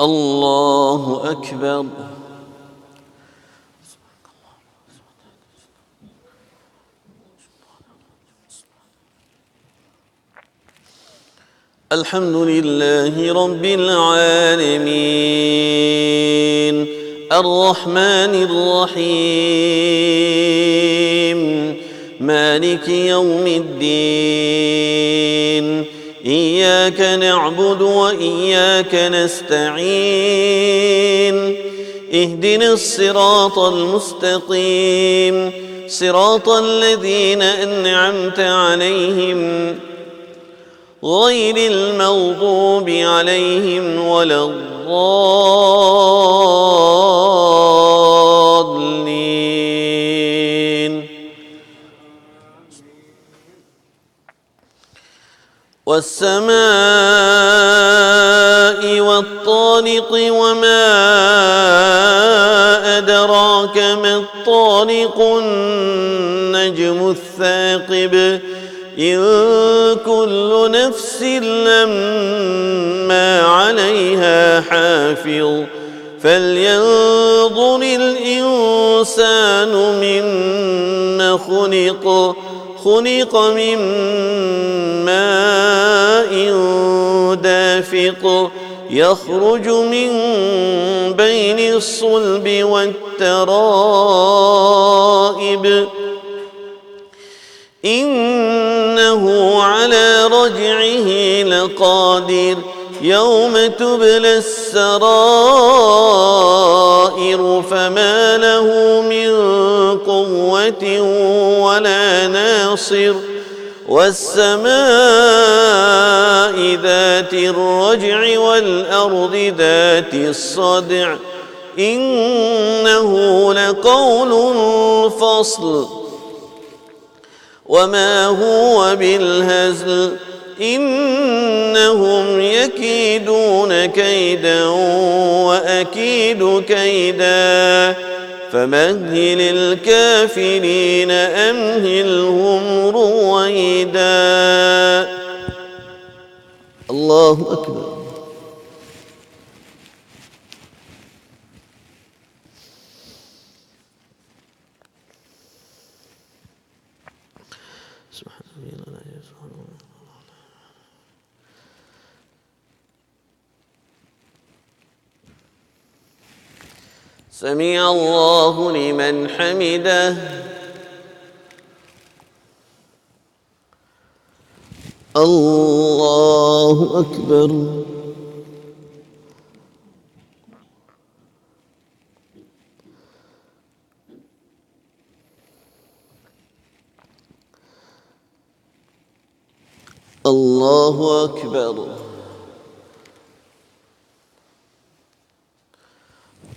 الله أكبر. الحمد لله رب العالمين الرحمن الرحيم مالك يوم الدين إياك نعبد وإياك نستعين اهدنا الصراط المستقيم صراط الذين أنعمت عليهم غير المغضوب عليهم ولا الضالين. والسماء والطارق وما أدراك ما الطارق النجم الثاقب إن كل نفس لما عليها حافظ فلينظر الإنسان مما خلق من ماء دافق يخرج من بين الصلب والترائب إنه على رجعه لقادر يوم تبلى السرائر فما له من قوة ولا ناصر والسماء ذات الرجع والأرض ذات الصدع إنه لقول فصل وما هو بالهزل إنهم يكيدون كيدا وأكيد كيدا فمهل الكافرين أمهلهم رويدا. الله أكبر. سمع الله لمن حمده. الله أكبر. الله أكبر.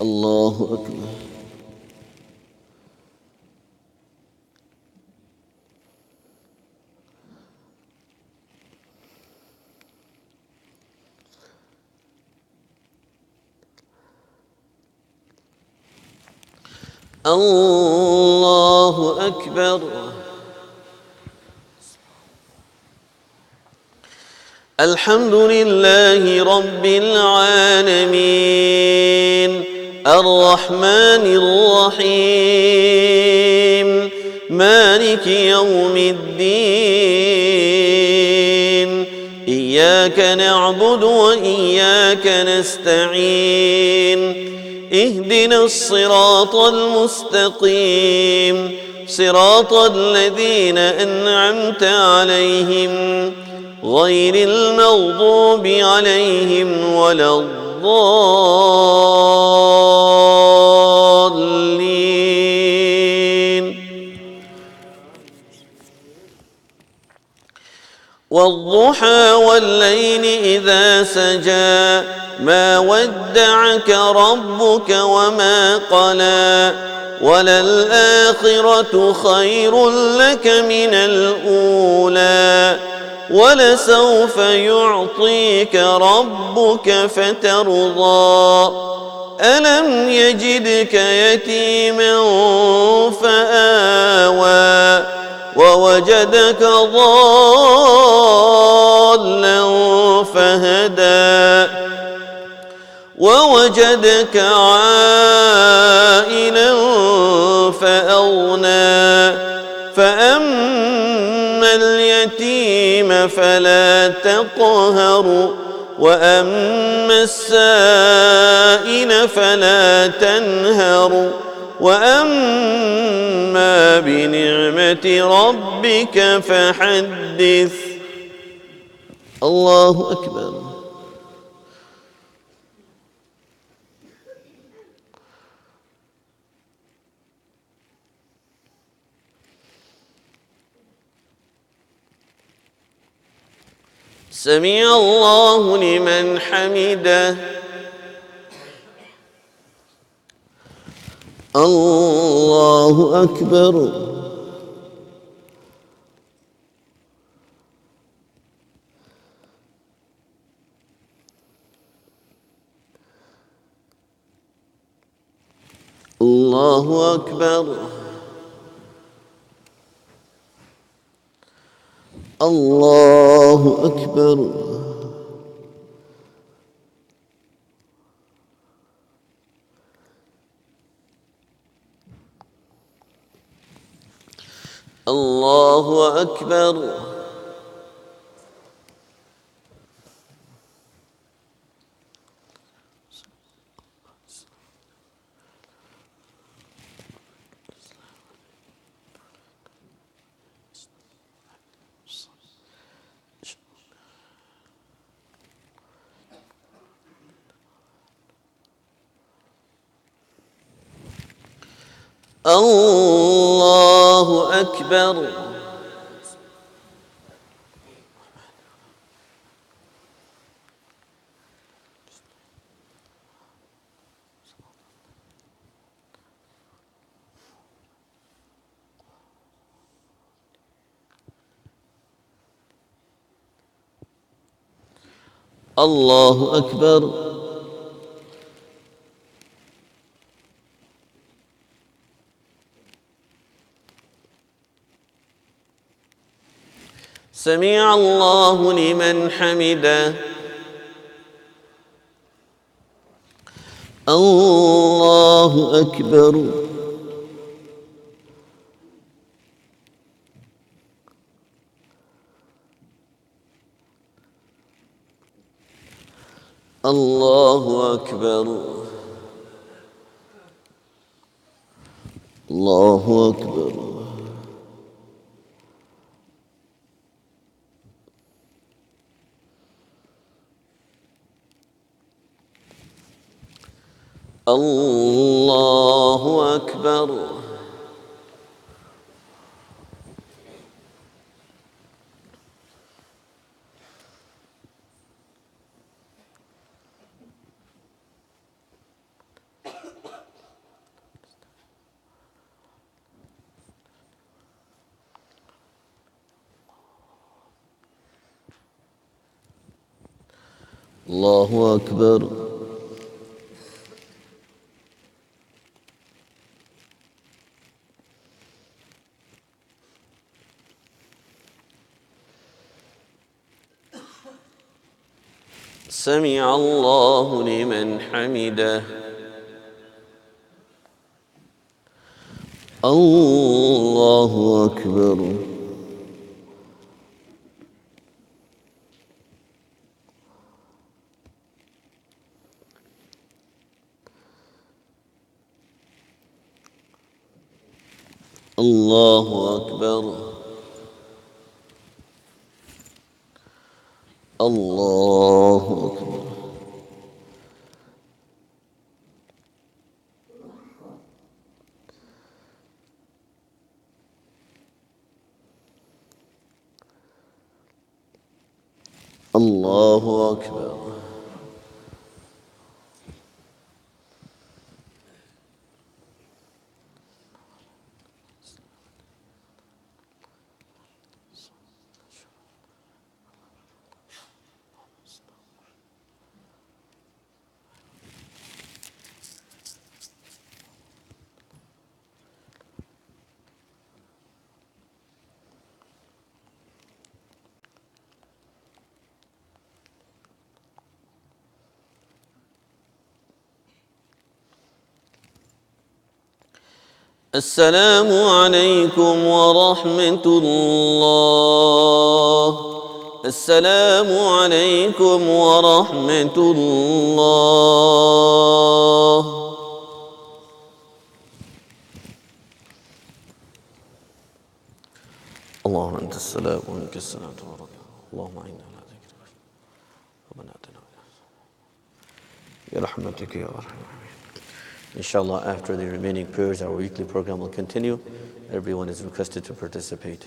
الله أكبر. الله أكبر. الحمد لله رب العالمين الرحمن الرحيم مالك يوم الدين إياك نعبد وإياك نستعين اهدنا الصراط المستقيم صراط الذين أنعمت عليهم غير المغضوب عليهم ولا الضالين. والضحى والليل إذا سجى ما ودعك ربك وما قلى وللآخرة خير لك من الأولى ولسوف يعطيك ربك فترضى ألم يجدك يتيما فآوى ووجدك ضالا فهدى ووجدك عائلا فأغنى فأما اليتيم فلا تقهر وأما السائل فلا تنهر وأما بنعمة ربك فحدث. الله أكبر. سمع الله لمن حمده. الله أكبر. الله أكبر. الله أكبر. الله أكبر. الله أكبر. الله أكبر. سمع الله لمن حمده. الله أكبر. الله أكبر. الله أكبر. الله أكبر. الله أكبر. سمع الله لمن حمده. الله أكبر. الله أكبر. الله أكبر. الله أكبر. السلام عليكم ورحمة الله. السلام عليكم ورحمة الله. اللهم أنت السلام ومنك السلام تبارك اللهم إنا على ذكرك ربنا آتنا برحمتك يا أرحم الراحمين. Inshallah, after the remaining prayers, our weekly program will continue. Everyone is requested to participate.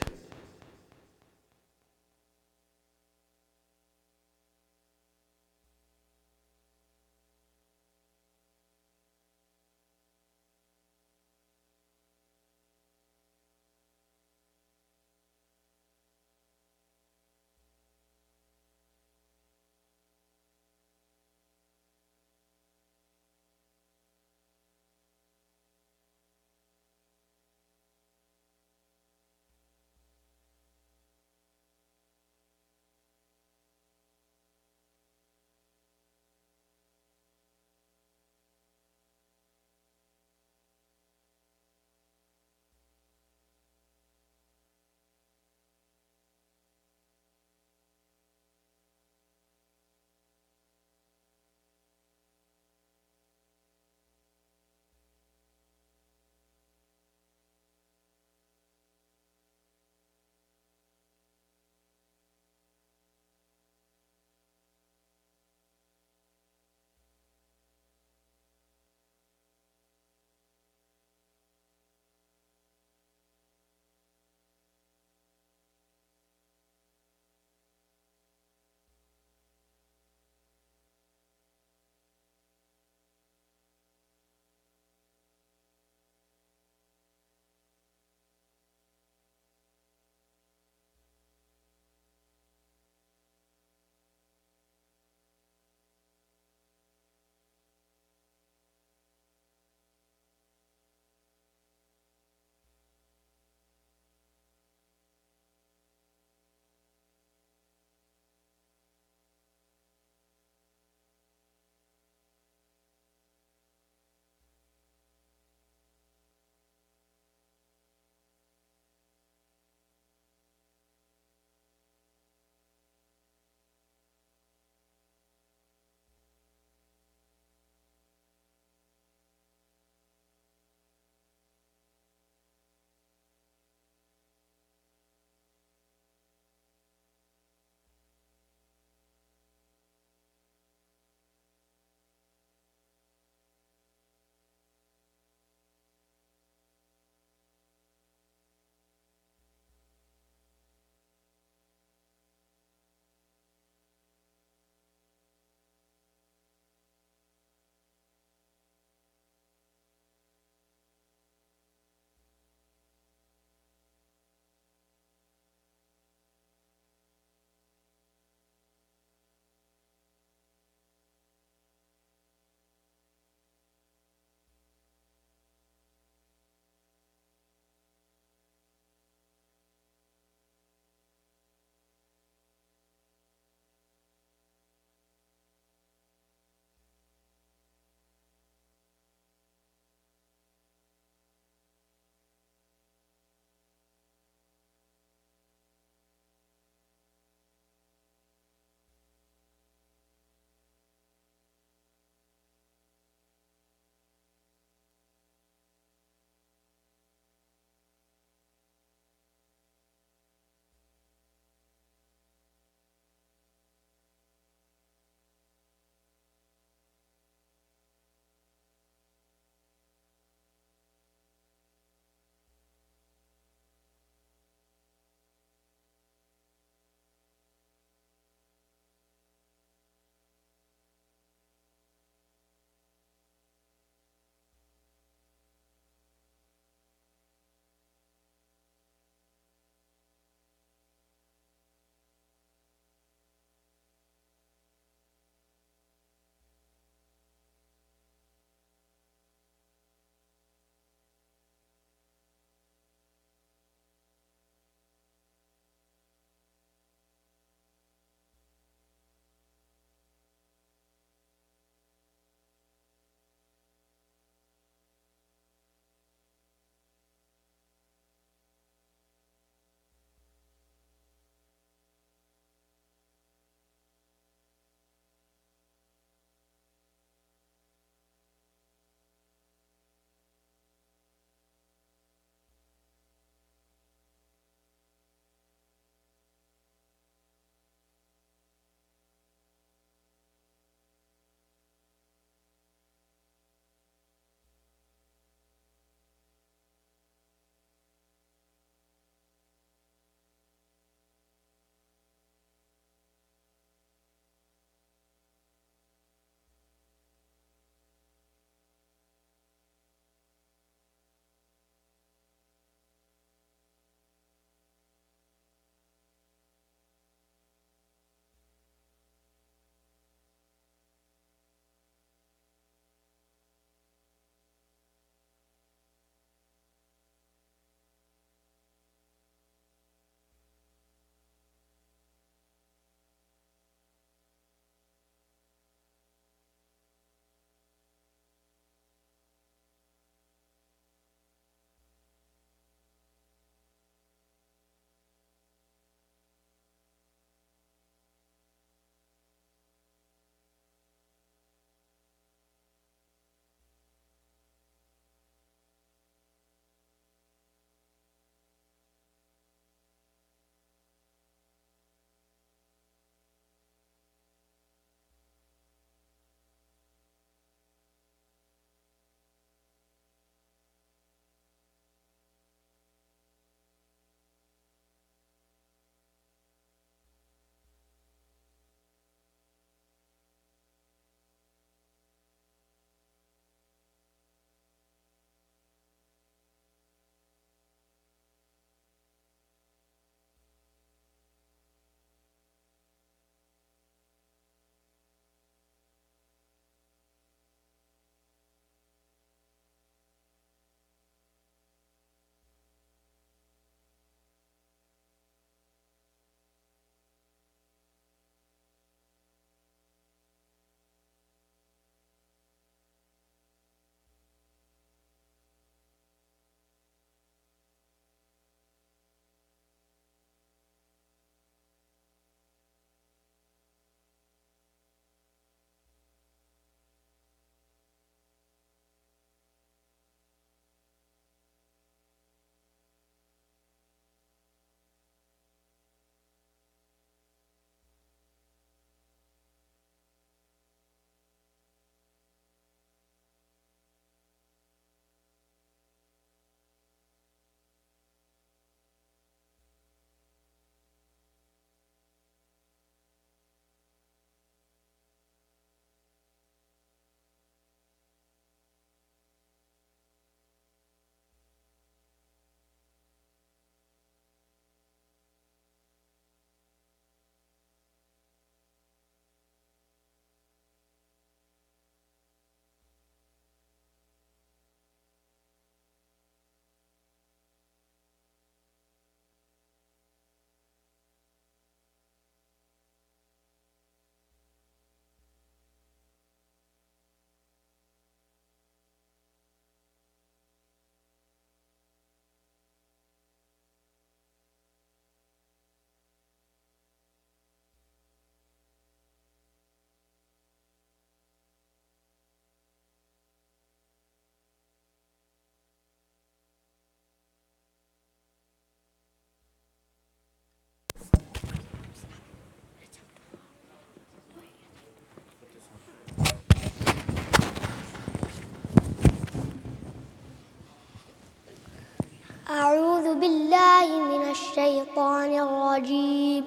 أعوذ بالله من الشيطان الرجيم.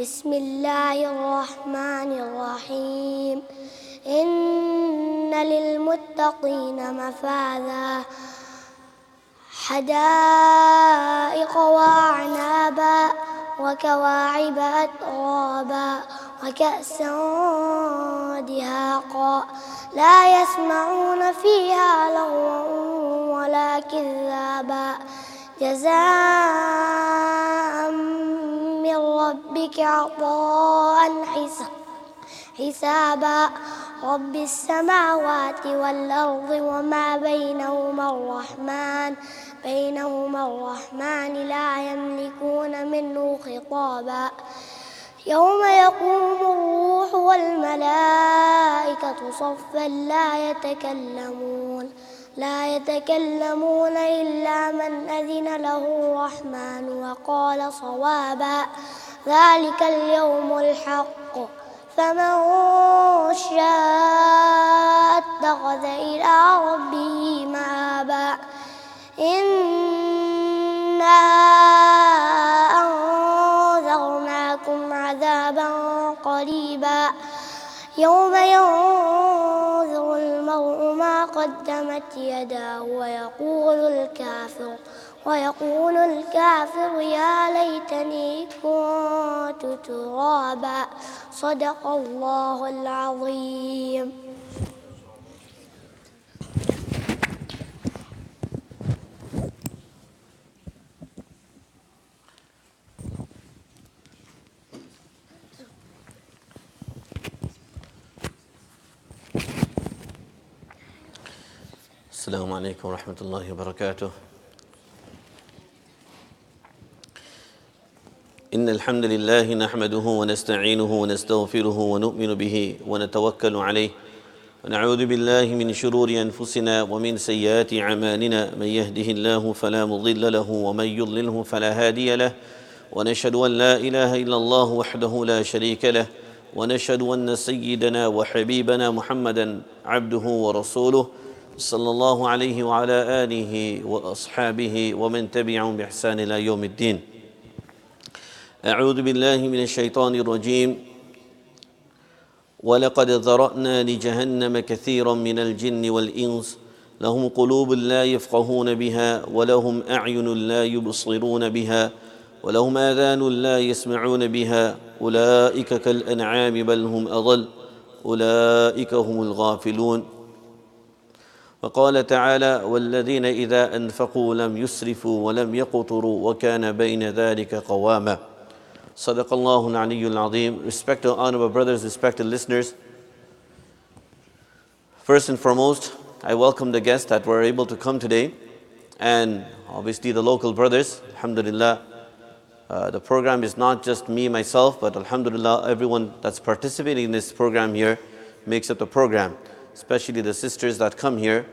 بسم الله الرحمن الرحيم. إن للمتقين مفازا حدائق وأعنابا وكواعب أترابا وكأسا دهاقا لا يسمعون فيها لغوا ولا كذابا جزاء من ربك عطاء حسابا رب السماوات والأرض وما بينهما الرحمن لا يملكون منه خطابا يوم يقوم الروح والملائكة صفا لا يتكلمون إلا من أذن له الرحمن وقال صوابا ذلك اليوم الحق فمن شاء اتخذ إلى ربه مآبا إنا أنذرناكم عذابا قريبا يوم ينظر المرء ما قدمت يداه ويقول الكافر يا ليتني كنت ترابا صدق الله العظيم. السلام عليكم ورحمة الله وبركاته. إن الحمد لله نحمده ونستعينه ونستغفره ونؤمن به ونتوكل عليه ونعوذ بالله من شرور أنفسنا ومن سيئات أعمالنا من يهده الله فلا مضل له ومن يضلله فلا هادي له ونشهد أن لا إله إلا الله وحده لا شريك له ونشهد أن سيدنا وحبيبنا محمدا عبده ورسوله صلى الله عليه وعلى آله وأصحابه ومن تبعهم بإحسان إلى يوم الدين. أعوذ بالله من الشيطان الرجيم. ولقد ذرأنا لجهنم كثيرا من الجن والإنس لهم قلوب لا يفقهون بها ولهم أعين لا يبصرون بها ولهم آذان لا يسمعون بها أولئك كالأنعام بل هم أضل أولئك هم الغافلون. وقال تعالى والذين إذا أنفقوا لم يسرفوا ولم يقتروا وكان بين ذلك قواما. صدق الله العلي العظيم. Respected honorable brothers, respected listeners, first and foremost, I welcome the guests that were able to come today, and obviously the local brothers. Alhamdulillah, the program is not just me, myself, but alhamdulillah, everyone that's participating in this program here makes up the program, especially the sisters that come here.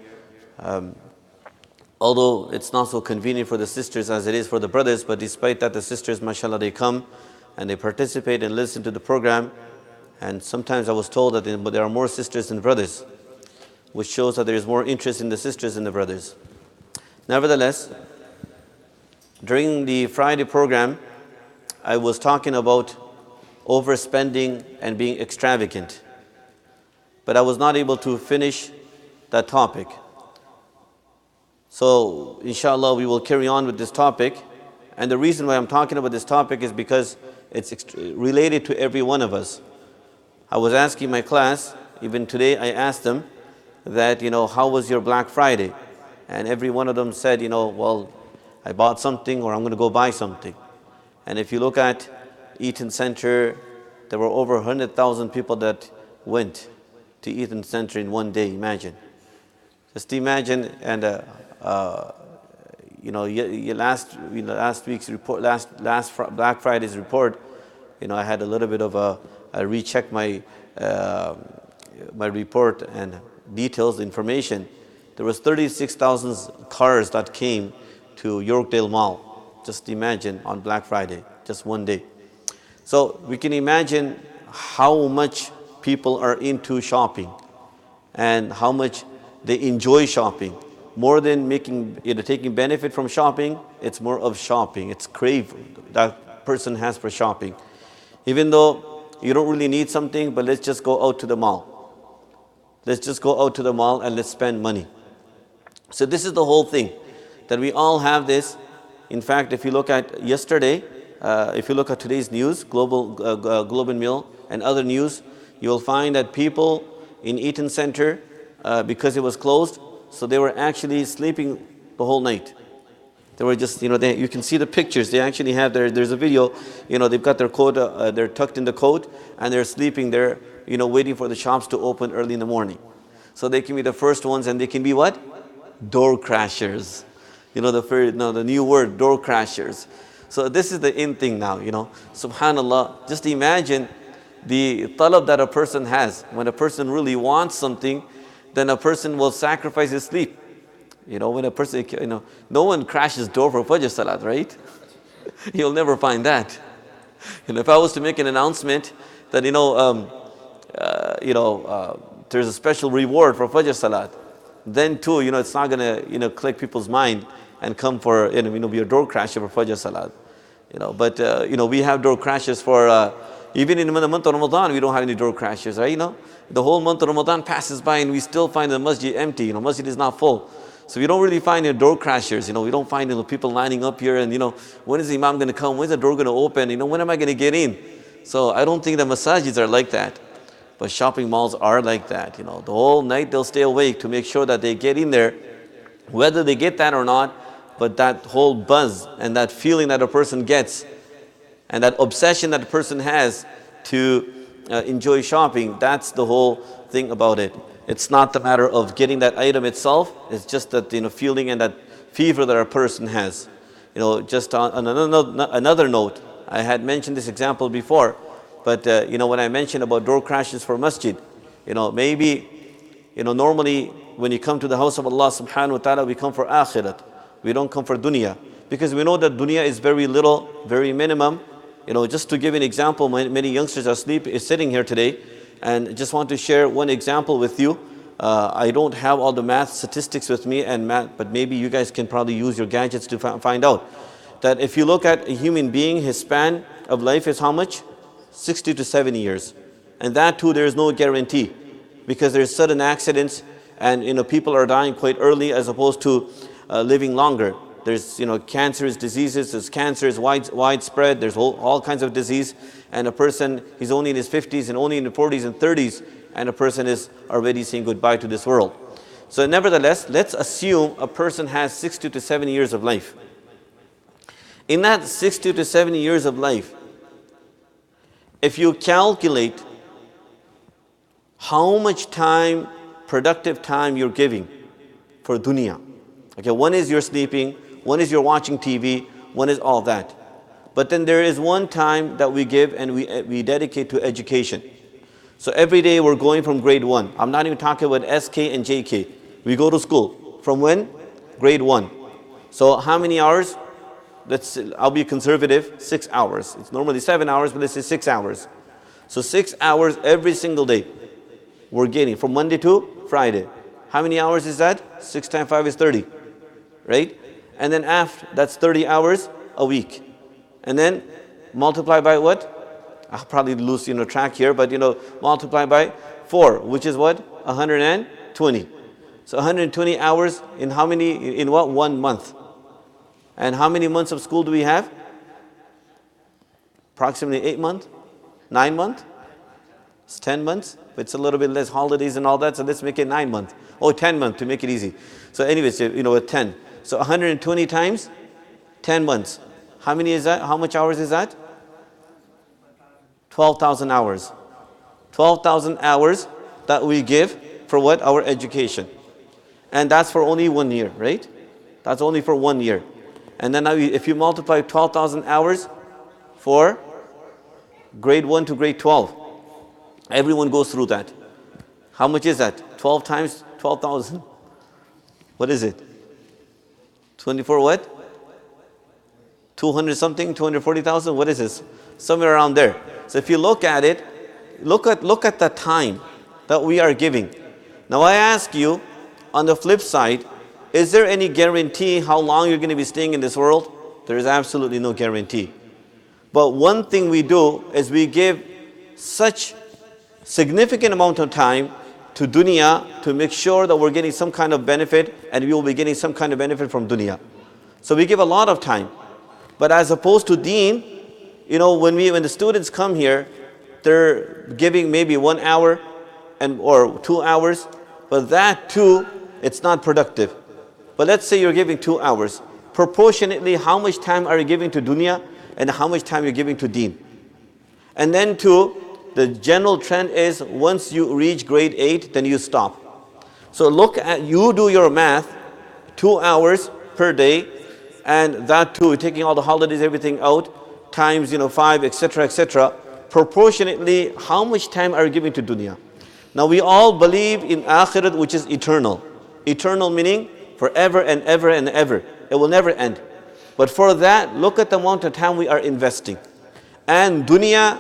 Although it's not so convenient for the sisters as it is for the brothers, but despite that, the sisters, mashallah, they come and they participate and listen to the program. And sometimes I was told that there are more sisters than brothers, which shows that there is more interest in the sisters than the brothers. Nevertheless, during the Friday program, I was talking about overspending and being extravagant, but I was not able to finish that topic. So, inshallah, we will carry on with this topic. And the reason why I'm talking about this topic is because it's related to every one of us. I was asking my class, even today I asked them that, how was your Black Friday? And every one of them said, well, I bought something or I'm going to go buy something. And if you look at Eaton Center, there were over 100,000 people that went to Eaton Center in one day, imagine. Just imagine, and last week's report, last Black Friday's report, I had a little bit of a recheck my report and details, information. There was 36,000 cars that came to Yorkdale Mall. Just imagine on Black Friday, just one day. So we can imagine how much people are into shopping and how much they enjoy shopping. more than taking benefit from shopping, it's more of shopping. It's crave that person has for shopping. Even though you don't really need something, but let's just go out to the mall. Let's just go out to the mall and let's spend money. So this is the whole thing, that we all have this. In fact, if you look at yesterday, if you look at today's news, Globe and Mail and other news, you will find that people in Eaton Center, because it was closed, so they were actually sleeping the whole night. They were just, you can see the pictures. They actually have there's a video, they've got their coat, they're tucked in the coat, and they're sleeping there, waiting for the shops to open early in the morning. So they can be the first ones, and they can be what? Door crashers. The new word, door crashers. So this is the in thing now, Subhanallah, just imagine the talab that a person has. When a person really wants something, then a person will sacrifice his sleep. When a person, no one crashes door for Fajr Salat, right? You'll never find that. If I was to make an announcement that, there's a special reward for Fajr Salat, then too, it's not going to click people's mind and come for, be a door crasher for Fajr Salat. But, we have door crashes for, even in the month of Ramadan, we don't have any door crashes, right? The whole month of Ramadan passes by and we still find the masjid empty. Masjid is not full. So we don't really find door crashers. We don't find people lining up here and, when is the Imam going to come? When's the door going to open? When am I going to get in? So I don't think the masajids are like that. But shopping malls are like that. The whole night they'll stay awake to make sure that they get in there, whether they get that or not. But that whole buzz and that feeling that a person gets and that obsession that a person has to enjoy shopping, that's the whole thing about it. It's not the matter of getting that item itself, it's just that feeling and that fever that a person has. Just on another note, I had mentioned this example before, but when I mentioned about door crashes for masjid, maybe normally when you come to the house of Allah subhanahu wa ta'ala, we come for akhirat. We don't come for dunya, because we know that dunya is very little, very minimum. Just to give an example, many youngsters are sitting here today, and just want to share one example with you. I don't have all the math statistics with me, but maybe you guys can probably use your gadgets to find out. That if you look at a human being, his span of life is how much? 60 to 70 years. And that too, there is no guarantee, because there's sudden accidents, and people are dying quite early as opposed to living longer. There's cancerous diseases, there's cancer is widespread, there's all kinds of disease, and a person, he's only in his 50s and only in the 40s and 30s, and a person is already saying goodbye to this world. So nevertheless, let's assume a person has 60 to 70 years of life. In that 60 to 70 years of life, if you calculate how much time, productive time you're giving for dunya. Okay, one is you're sleeping, one is you're watching TV, one is all that. But then there is one time that we give and we dedicate to education. So every day we're going from grade 1. I'm not even talking about SK and JK. We go to school. From when? Grade 1. So how many hours? I'll be conservative, 6 hours. It's normally 7 hours, but let's say 6 hours. So 6 hours every single day we're getting from Monday to Friday. How many hours is that? 6 times 5 is 30. Right? And then after, that's 30 hours a week. And then multiply by what? I'll probably lose track here, but multiply by 4, which is what? 120. So 120 hours in how many, in what? 1 month. And how many months of school do we have? Approximately 8 months? 9 months? It's 10 months, but it's a little bit less holidays and all that, so let's make it 9 months. 10 months to make it easy. So anyways, with 10. So 120 times 10 months. How many is that? How much hours is that? 12,000 hours. 12,000 hours that we give for what? Our education. And that's for only 1 year, right? That's only for 1 year. And then now if you multiply 12,000 hours for grade 1 to grade 12, everyone goes through that. How much is that? 12 times 12,000. What is it? 24 what? 200 something, 240,000? What is this? Somewhere around there. So if you look at it, look at the time that we are giving. Now I ask you, on the flip side, Is there any guarantee how long you're going to be staying in this world? There is absolutely no guarantee. But one thing we do is we give such significant amount of time to dunya to make sure that we're getting some kind of benefit, and we will be getting some kind of benefit from dunya. So we give a lot of time. But as opposed to deen, when the students come here, they're giving maybe 1 hour or 2 hours, but that too, it's not productive. But let's say you're giving 2 hours. Proportionately, how much time are you giving to dunya and how much time you're giving to deen? And then too, the general trend is once you reach grade 8, then you stop. So you do your math, 2 hours per day, and that too, taking all the holidays, everything out, times 5, etc., etc. Proportionately, how much time are you giving to dunya? Now we all believe in akhirat, which is eternal. Eternal meaning forever and ever and ever. It will never end. But for that, look at the amount of time we are investing. And dunya,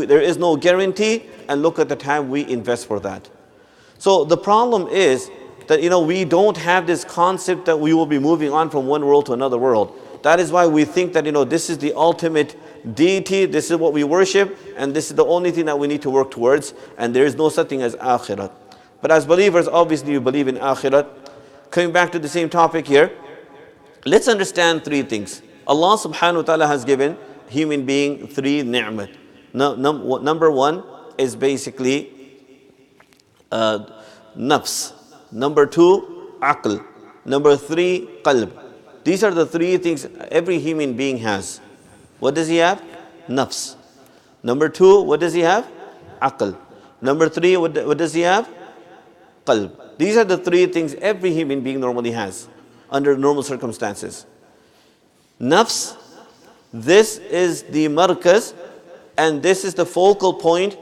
there is no guarantee, and look at the time we invest for that. So the problem is that we don't have this concept that we will be moving on from one world to another world. That is why we think that this is the ultimate deity, this is what we worship, and this is the only thing that we need to work towards, and there is no such thing as akhirat. But as believers, obviously you believe in akhirat. Coming back to the same topic here, let's understand 3 things. Allah subhanahu wa ta'ala has given human being 3 ni'mat. Number 1 is basically nafs. Number 2, aql. Number 3, qalb. These are the 3 things every human being has. What does he have? Nafs. Number 2, what does he have? Aql. Number 3, what does he have? Qalb. These are the 3 things every human being normally has under normal circumstances. Nafs, this is the markaz, and this is the focal point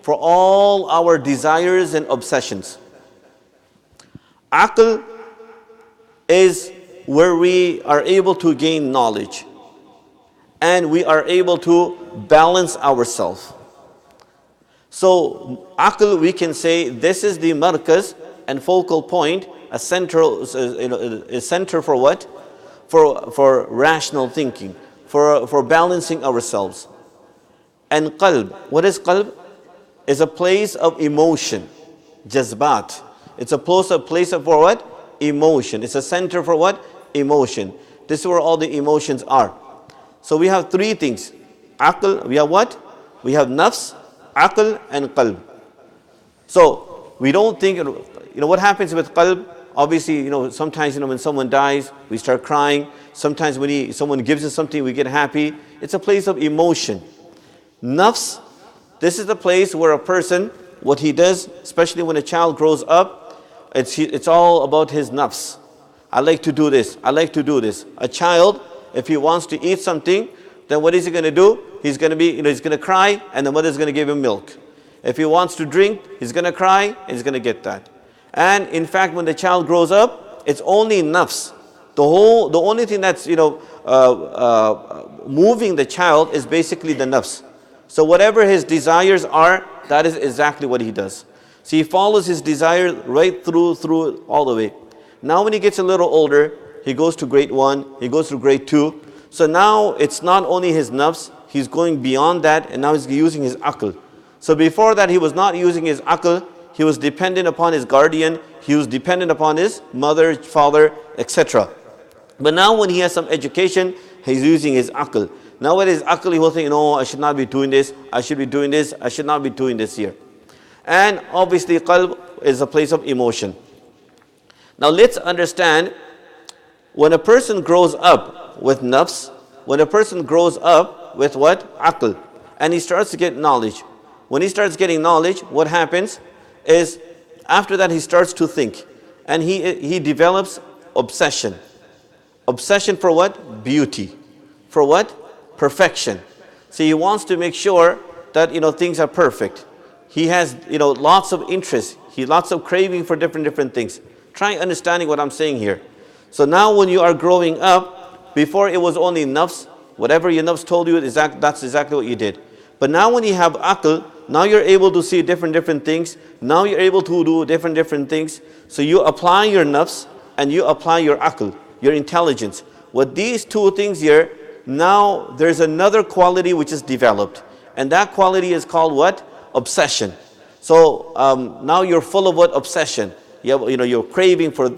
for all our desires and obsessions. Aql is where we are able to gain knowledge and we are able to balance ourselves. So aql, we can say this is the markaz and focal point, a center for what? For rational thinking, for balancing ourselves. And qalb, what is qalb? Is a place of emotion, jazbat. It's a place for what? Emotion. It's a center for what? Emotion. This is where all the emotions are. So we have 3 things. Aql, we have what? We have nafs, aql, and qalb. So we don't think, what happens with qalb? Obviously, sometimes, when someone dies, we start crying. Sometimes when someone gives us something, we get happy. It's a place of emotion. Nafs, this is the place where a person, what he does, especially when a child grows up, it's all about his nafs. I like to do this. I like to do this. A child, if he wants to eat something, then what is he going to do? He's going to he's going to cry, and the mother's going to give him milk. If he wants to drink, he's going to cry, and he's going to get that. And in fact, when the child grows up, it's only nafs. The only thing that's moving the child is basically the nafs. So whatever his desires are, that is exactly what he does. So he follows his desire right through all the way. Now when he gets a little older, he goes to grade 1, he goes to grade 2. So now it's not only his nafs, he's going beyond that, and now he's using his aql. So before that, he was not using his aql, he was dependent upon his guardian, he was dependent upon his mother, father, etc. But now when he has some education, he's using his aql. Now with his aql, he will think, no, I should not be doing this, I should be doing this, I should not be doing this here. And obviously qalb is a place of emotion. Now let's understand, when a person grows up with nafs, when a person grows up with what? Aql, and he starts to get knowledge. When he starts getting knowledge, what happens is, after that he starts to think, and he develops obsession. Obsession for what? Beauty. For what? Perfection. So he wants to make sure that things are perfect. He has lots of interest. He lots of craving for different things. Try understanding what I'm saying here. So now when you are growing up, before it was only nafs, whatever your nafs told you, that's exactly what you did. But now when you have aql, now you're able to see different things. Now you're able to do different things. So you apply your nafs, and you apply your aql, your intelligence. With these two things here, now there's another quality which is developed. And that quality is called what? Obsession. So now you're full of what? Obsession. You're craving for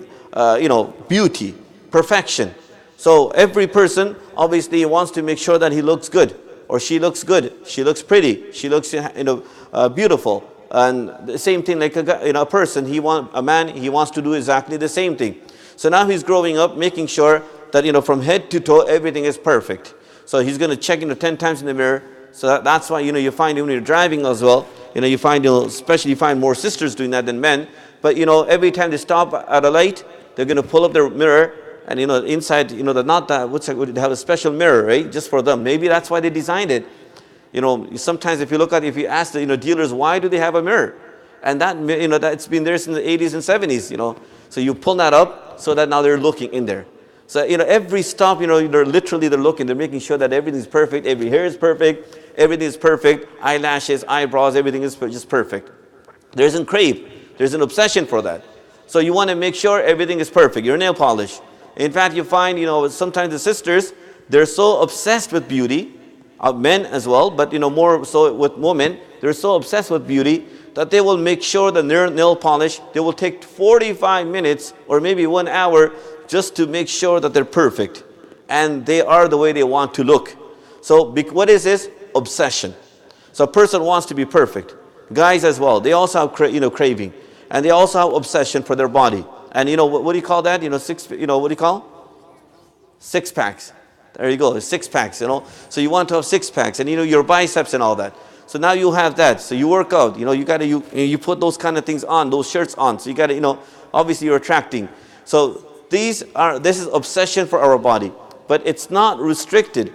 beauty, perfection. So every person obviously wants to make sure that he looks good, or she looks good, she looks pretty, she looks beautiful. And the same thing, like a person, a man, he wants to do exactly the same thing. So now he's growing up making sure that from head to toe everything is perfect. So he's going to check 10 times in the mirror. So that's why you find when you're driving as well, you find especially you find more sisters doing that than men. But every time they stop at a light, they're going to pull up their mirror, and inside they have a special mirror, right, just for them. Maybe that's why they designed it. Sometimes if you ask the dealers, why do they have a mirror? And that's been there since the 80s and 70s. So you pull that up so that now they're looking in there. So every stop, they're looking, they're making sure that everything's perfect, every hair is perfect, everything is perfect, eyelashes, eyebrows, everything is just perfect. There's a crave, there's an obsession for that. So you want to make sure everything is perfect. Your nail polish. In fact, you find sometimes the sisters, they're so obsessed with beauty, men as well, but more so with women, they're so obsessed with beauty that they will make sure that their nail polish, they will take 45 minutes or maybe 1 hour just to make sure that they're perfect and they are the way they want to look. So what is this? Obsession. So a person wants to be perfect. Guys as well, they also have craving, and they also have obsession for their body. And what do you call that? What do you call? Six packs. There you go, 6 packs. So you want to have 6 packs, and your biceps and all that. So now you have that. So you work out. You put those kind of things on, those shirts on. So you got to obviously you're attracting. So this is obsession for our body, but it's not restricted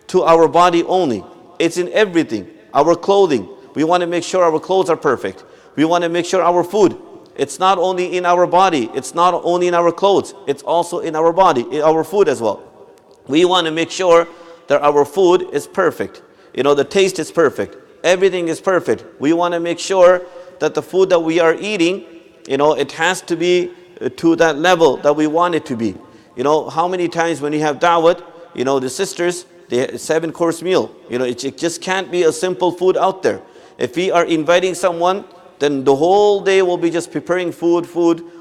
to our body only. It's in everything. Our clothing, we want to make sure our clothes are perfect. We want to make sure our food, it's not only in our body, it's not only in our clothes, it's also in our body, in our food as well. We want to make sure that our food is perfect. The taste is perfect. Everything is perfect. We want to make sure that the food that we are eating, it has to be to that level that we want it to be. How many times when you have da'wat, the sisters, they 7-course meal. It just can't be a simple food out there. If we are inviting someone, then the whole day we'll be just preparing food.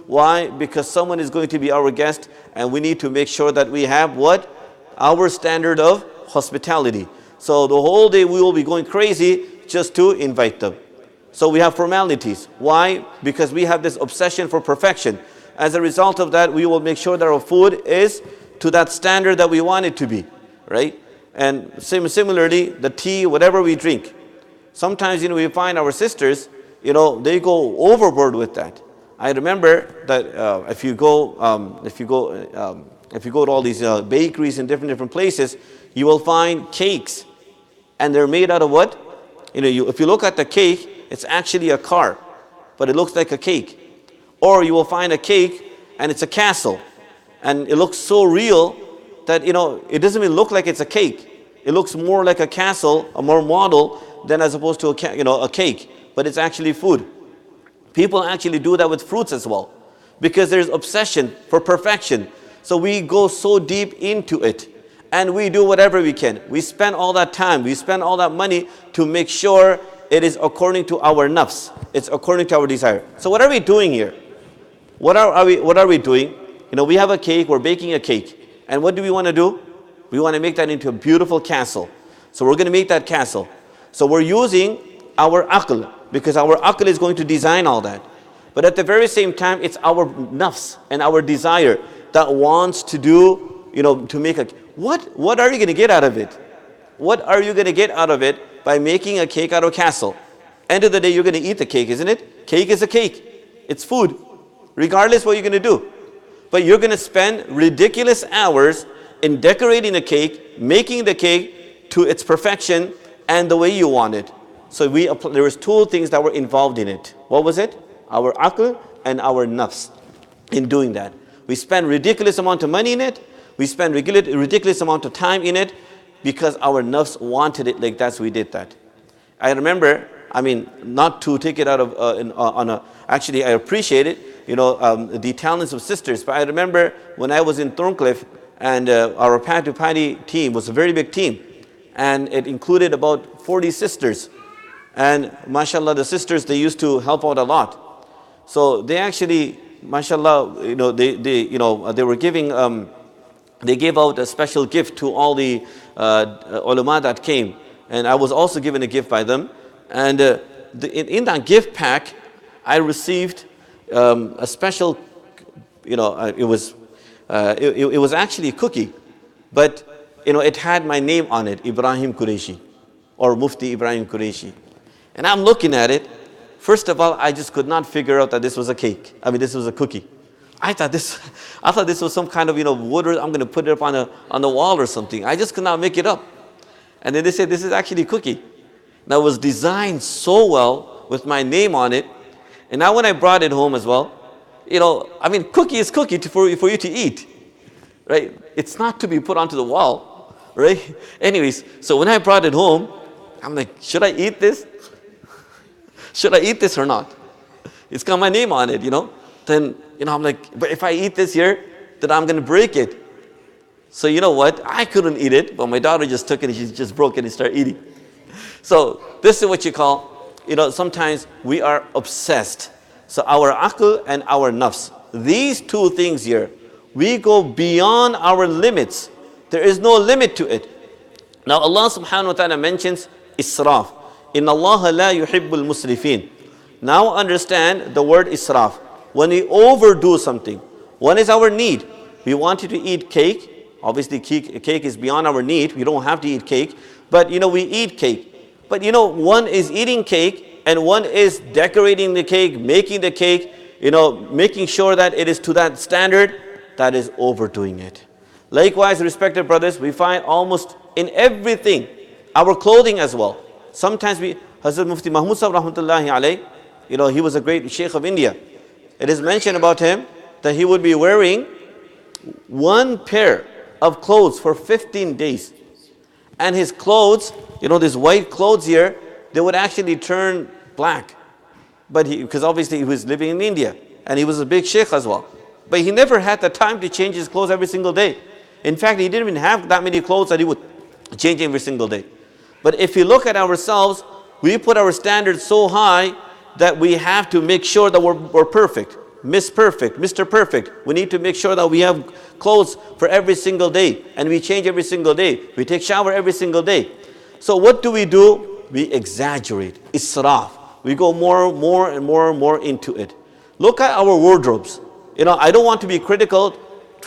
Why? Because someone is going to be our guest, and we need to make sure that we have what? Our standard of hospitality. So the whole day we will be going crazy just to invite them. So we have formalities. Why? Because we have this obsession for perfection. As a result of that, we will make sure that our food is to that standard that we want it to be, right? And similarly, the tea, whatever we drink. Sometimes, we find our sisters, they go overboard with that. I remember that if you go to all these bakeries in different places, you will find cakes, and they're made out of what? If you look at the cake, it's actually a car, but it looks like a cake. Or you will find a cake and it's a castle, and it looks so real that it doesn't even look like it's a cake. It looks more like a castle, a more model than as opposed to a cake, but it's actually food. People actually do that with fruits as well, because there's obsession for perfection. So we go so deep into it, and we do whatever we can. We spend all that time, we spend all that money to make sure it is according to our nafs. It's according to our desire. So what are we doing here? What are we doing? We have a cake, we're baking a cake. And what do we want to do? We want to make that into a beautiful castle. So we're going to make that castle. So we're using our aql, because our aql is going to design all that. But at the very same time, it's our nafs and our desire that wants to do, to make a... What are you going to get out of it? What are you going to get out of it by making a cake out of a castle? End of the day, you're going to eat the cake, isn't it? Cake is a cake. It's food. Regardless what you're going to do. But you're going to spend ridiculous hours in decorating the cake, making the cake to its perfection and the way you want it. So there was 2 things that were involved in it. What was it? Our aql and our nafs in doing that. We spend ridiculous amount of money in it. We spend ridiculous amount of time in it because our nafs wanted it like that, so we did that. I remember, not to take it out of, actually I appreciate it, the talents of sisters. But I remember when I was in Thorncliffe, and our Pad to Paddy team was a very big team, and it included about 40 sisters. And mashallah, the sisters, they used to help out a lot. So they actually, mashallah, they were giving, they gave out a special gift to all the ulama that came. And I was also given a gift by them. And in that gift pack, I received a special, it was actually a cookie, but it had my name on it, Ibrahim Kureshi, or Mufti Ibrahim Kureshi. And I'm looking at it. First of all, I just could not figure out that this was a cake. This was a cookie. I thought this was some kind of wood. I'm going to put it up on the wall or something. I just could not make it up. And then they said this is actually a cookie. Now it was designed so well with my name on it. And now when I brought it home as well, cookie is cookie for you to eat, right? It's not to be put onto the wall, right? Anyways, so when I brought it home, I'm like, should I eat this? Should I eat this or not? It's got my name on it, Then, I'm like, but if I eat this here, then I'm going to break it. So you know what? I couldn't eat it, but my daughter just took it and she just broke it and started eating. So this is what you call, sometimes we are obsessed. So our aql and our nafs, these two things here, we go beyond our limits. There is no limit to it. Now Allah subhanahu wa ta'ala mentions israf. Inna Allah la yuhibbul musrifin. Now understand the word israf. When we overdo something, one is our need. We wanted to eat cake. Obviously cake is beyond our need. We don't have to eat cake. But we eat cake. But one is eating cake and one is decorating the cake, making the cake, making sure that it is to that standard. That is overdoing it. Likewise, respected brothers, we find almost in everything, our clothing as well. Sometimes Hazrat Mufti Mahmud Sahib rahmatullahi alayh, he was a great Sheikh of India. It is mentioned about him that he would be wearing one pair of clothes for 15 days. And his clothes, these white clothes here, they would actually turn black. But because obviously he was living in India and he was a big Sheikh as well. But he never had the time to change his clothes every single day. In fact, he didn't even have that many clothes that he would change every single day. But if you look at ourselves, we put our standards so high that we have to make sure that we're perfect. Miss Perfect, Mr. Perfect. We need to make sure that we have clothes for every single day. And we change every single day. We take shower every single day. So what do? We exaggerate. Israf. We go more and more into it. Look at our wardrobes. I don't want to be critical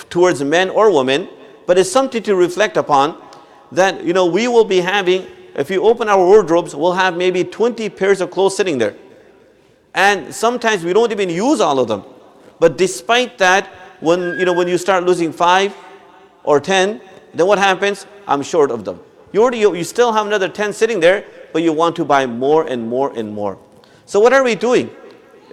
towards men or women, but it's something to reflect upon that, we will be having, if you open our wardrobes, we'll have maybe 20 pairs of clothes sitting there. And sometimes we don't even use all of them. But despite that, when you start losing 5 or 10, then what happens? I'm short of them. You still have another 10 sitting there, but you want to buy more and more and more. So what are we doing?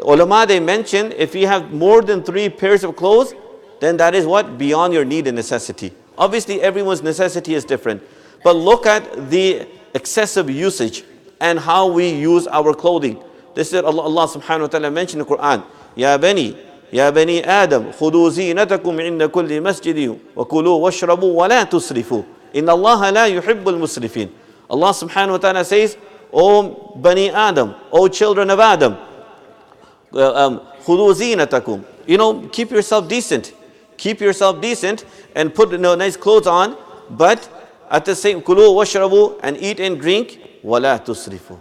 Ulama, they mention if you have more than 3 pairs of clothes, then that is what? Beyond your need and necessity. Obviously, everyone's necessity is different. But look at the excessive usage and how we use our clothing. This is Allah subhanahu wa ta'ala mentioned in the Quran. Ya bani Adam, khudu zinatakum inda kulli masjidi wa kulu washrabu wa la tusrifu. Inna Allah la yuhibbul musrifin. Allah subhanahu wa ta'ala says, O Bani Adam, O children of Adam, khudu zinatakum. Keep yourself decent. Keep yourself decent and put nice clothes on, but at the same, kulu washrabu, and eat and drink, wa la tusrifu.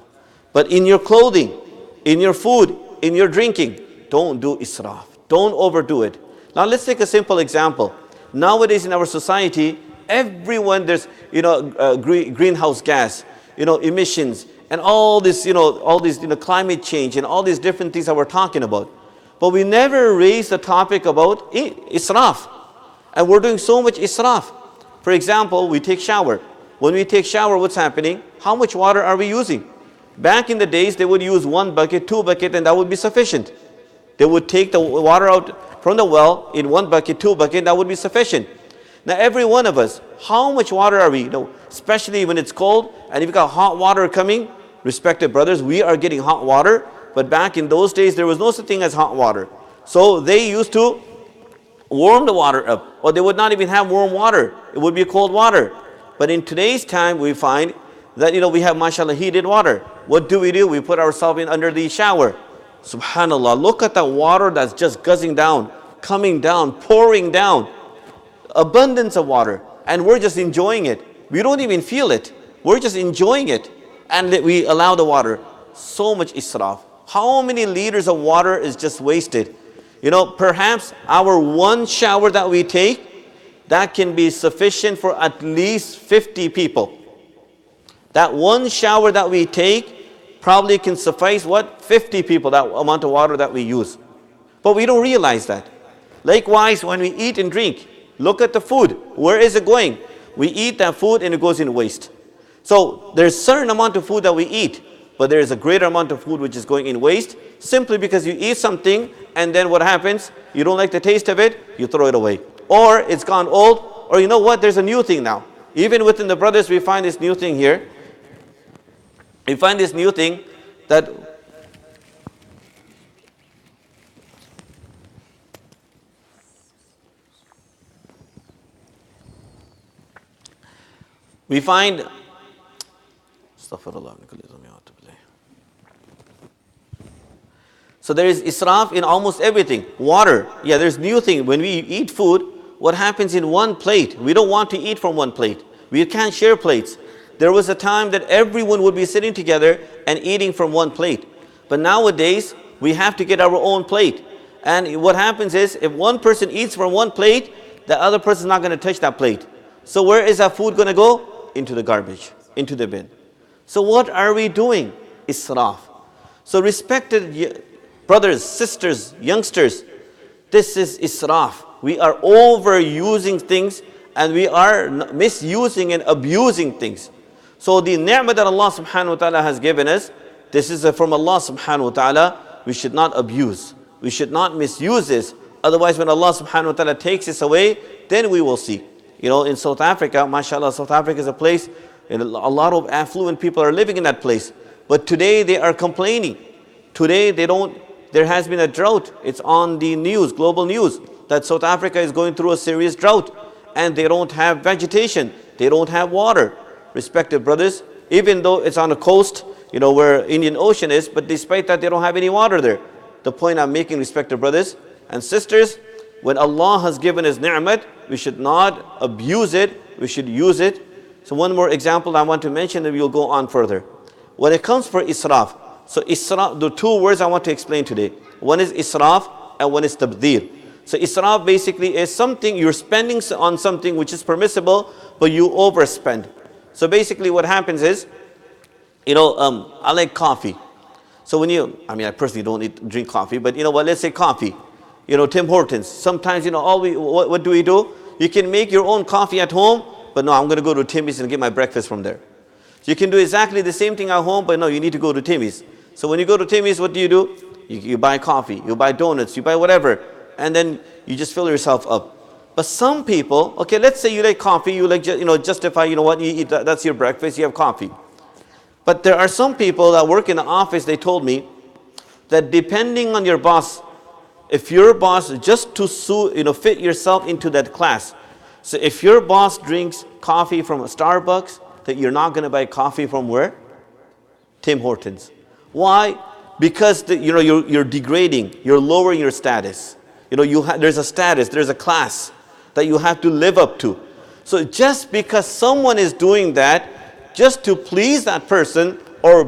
But in your clothing, in your food, in your drinking, don't do israf. Don't overdo it. Now let's take a simple example. Nowadays in our society, everyone, there's greenhouse gas, emissions, and all this, climate change and all these different things that we're talking about. But we never raise the topic about israf. And we're doing so much israf. For example, we take shower. When we take shower, what's happening? How much water are we using? Back in the days, they would use 1 bucket, 2 bucket, and that would be sufficient. They would take the water out from the well in 1 bucket, 2 bucket, that would be sufficient. Now every one of us, how much water are we? Especially when it's cold and you've got hot water coming. Respected brothers, we are getting hot water. But back in those days, there was no such thing as hot water. So they used to warm the water up, or they would not even have warm water. It would be cold water. But in today's time, we find that, we have, mashallah, heated water. What do? We put ourselves in under the shower. Subhanallah, look at the water that's just guzzling down, coming down, pouring down. Abundance of water. And we're just enjoying it. We don't even feel it. We're just enjoying it. And we allow the water. So much israf. How many liters of water is just wasted? Perhaps our one shower that we take, that can be sufficient for at least 50 people. That one shower that we take probably can suffice, 50 people, that amount of water that we use. But we don't realize that. Likewise, when we eat and drink, look at the food. Where is it going? We eat that food and it goes in waste. So there's a certain amount of food that we eat, but there is a greater amount of food which is going in waste, simply because you eat something and then what happens? You don't like the taste of it, you throw it away. Or it's gone old, or there's a new thing now. Even within the brothers, we find this new thing here. We find this new thing that we find so there is israf in almost everything. Water, there's new thing. When we eat food, what happens in one plate? We don't want to eat from one plate. We can't share plates. There was a time that everyone would be sitting together and eating from one plate. But nowadays, we have to get our own plate. And what happens is, if one person eats from one plate, the other person is not going to touch that plate. So where is that food going to go? Into the garbage, into the bin. So what are we doing? Israf. So respected brothers, sisters, youngsters, this is israf. We are overusing things and we are misusing and abusing things. So the ni'mah that Allah subhanahu wa ta'ala has given us, this is from Allah subhanahu wa ta'ala. We should not abuse. We should not misuse this. Otherwise, when Allah subhanahu wa ta'ala takes this away, then we will see. In South Africa, mashallah, South Africa is a place, and a lot of affluent people are living in that place. But today they are complaining. Today there has been a drought. It's on the news, global news, that South Africa is going through a serious drought. And they don't have vegetation. They don't have water. Respected brothers, even though it's on the coast, where Indian Ocean is, but despite that, they don't have any water there. The point I'm making, respected brothers and sisters, when Allah has given us ni'mat, we should not abuse it, we should use it. So one more example I want to mention, and we'll go on further. When it comes for israf, so israf, the two words I want to explain today. One is israf and one is tabzir. So israf basically is something you're spending on something which is permissible, but you overspend. So basically what happens is, I like coffee. So I personally don't drink coffee, but let's say coffee. Tim Hortons. Sometimes, what do? You can make your own coffee at home, but no, I'm going to go to Timmy's and get my breakfast from there. So you can do exactly the same thing at home, but no, you need to go to Timmy's. So when you go to Timmy's, what do? You buy coffee, you buy donuts, you buy whatever, and then you just fill yourself up. But some people, okay, let's say you like coffee, you like, justify, what, you eat, that's your breakfast, you have coffee. But there are some people that work in the office, they told me that depending on your boss, if your boss, just to fit yourself into that class. So if your boss drinks coffee from a Starbucks, that you're not going to buy coffee from where? Tim Hortons. Why? Because you're degrading, you're lowering your status. There's a status, there's a class that you have to live up to. So just because someone is doing that, just to please that person, or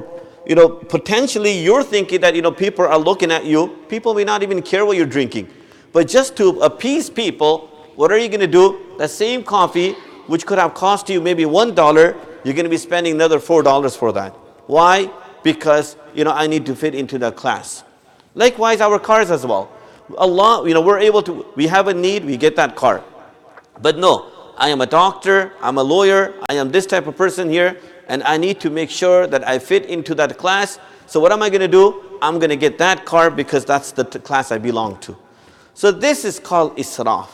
potentially you're thinking that people are looking at you, people may not even care what you're drinking. But just to appease people, what are you going to do? That same coffee, which could have cost you maybe $1, you're going to be spending another $4 for that. Why? Because I need to fit into that class. Likewise, our cars as well. Allah, we have a need, we get that car. But no, I am a doctor, I'm a lawyer, I am this type of person here, and I need to make sure that I fit into that class. So what am I going to do? I'm going to get that car because that's the class I belong to. So this is called israf.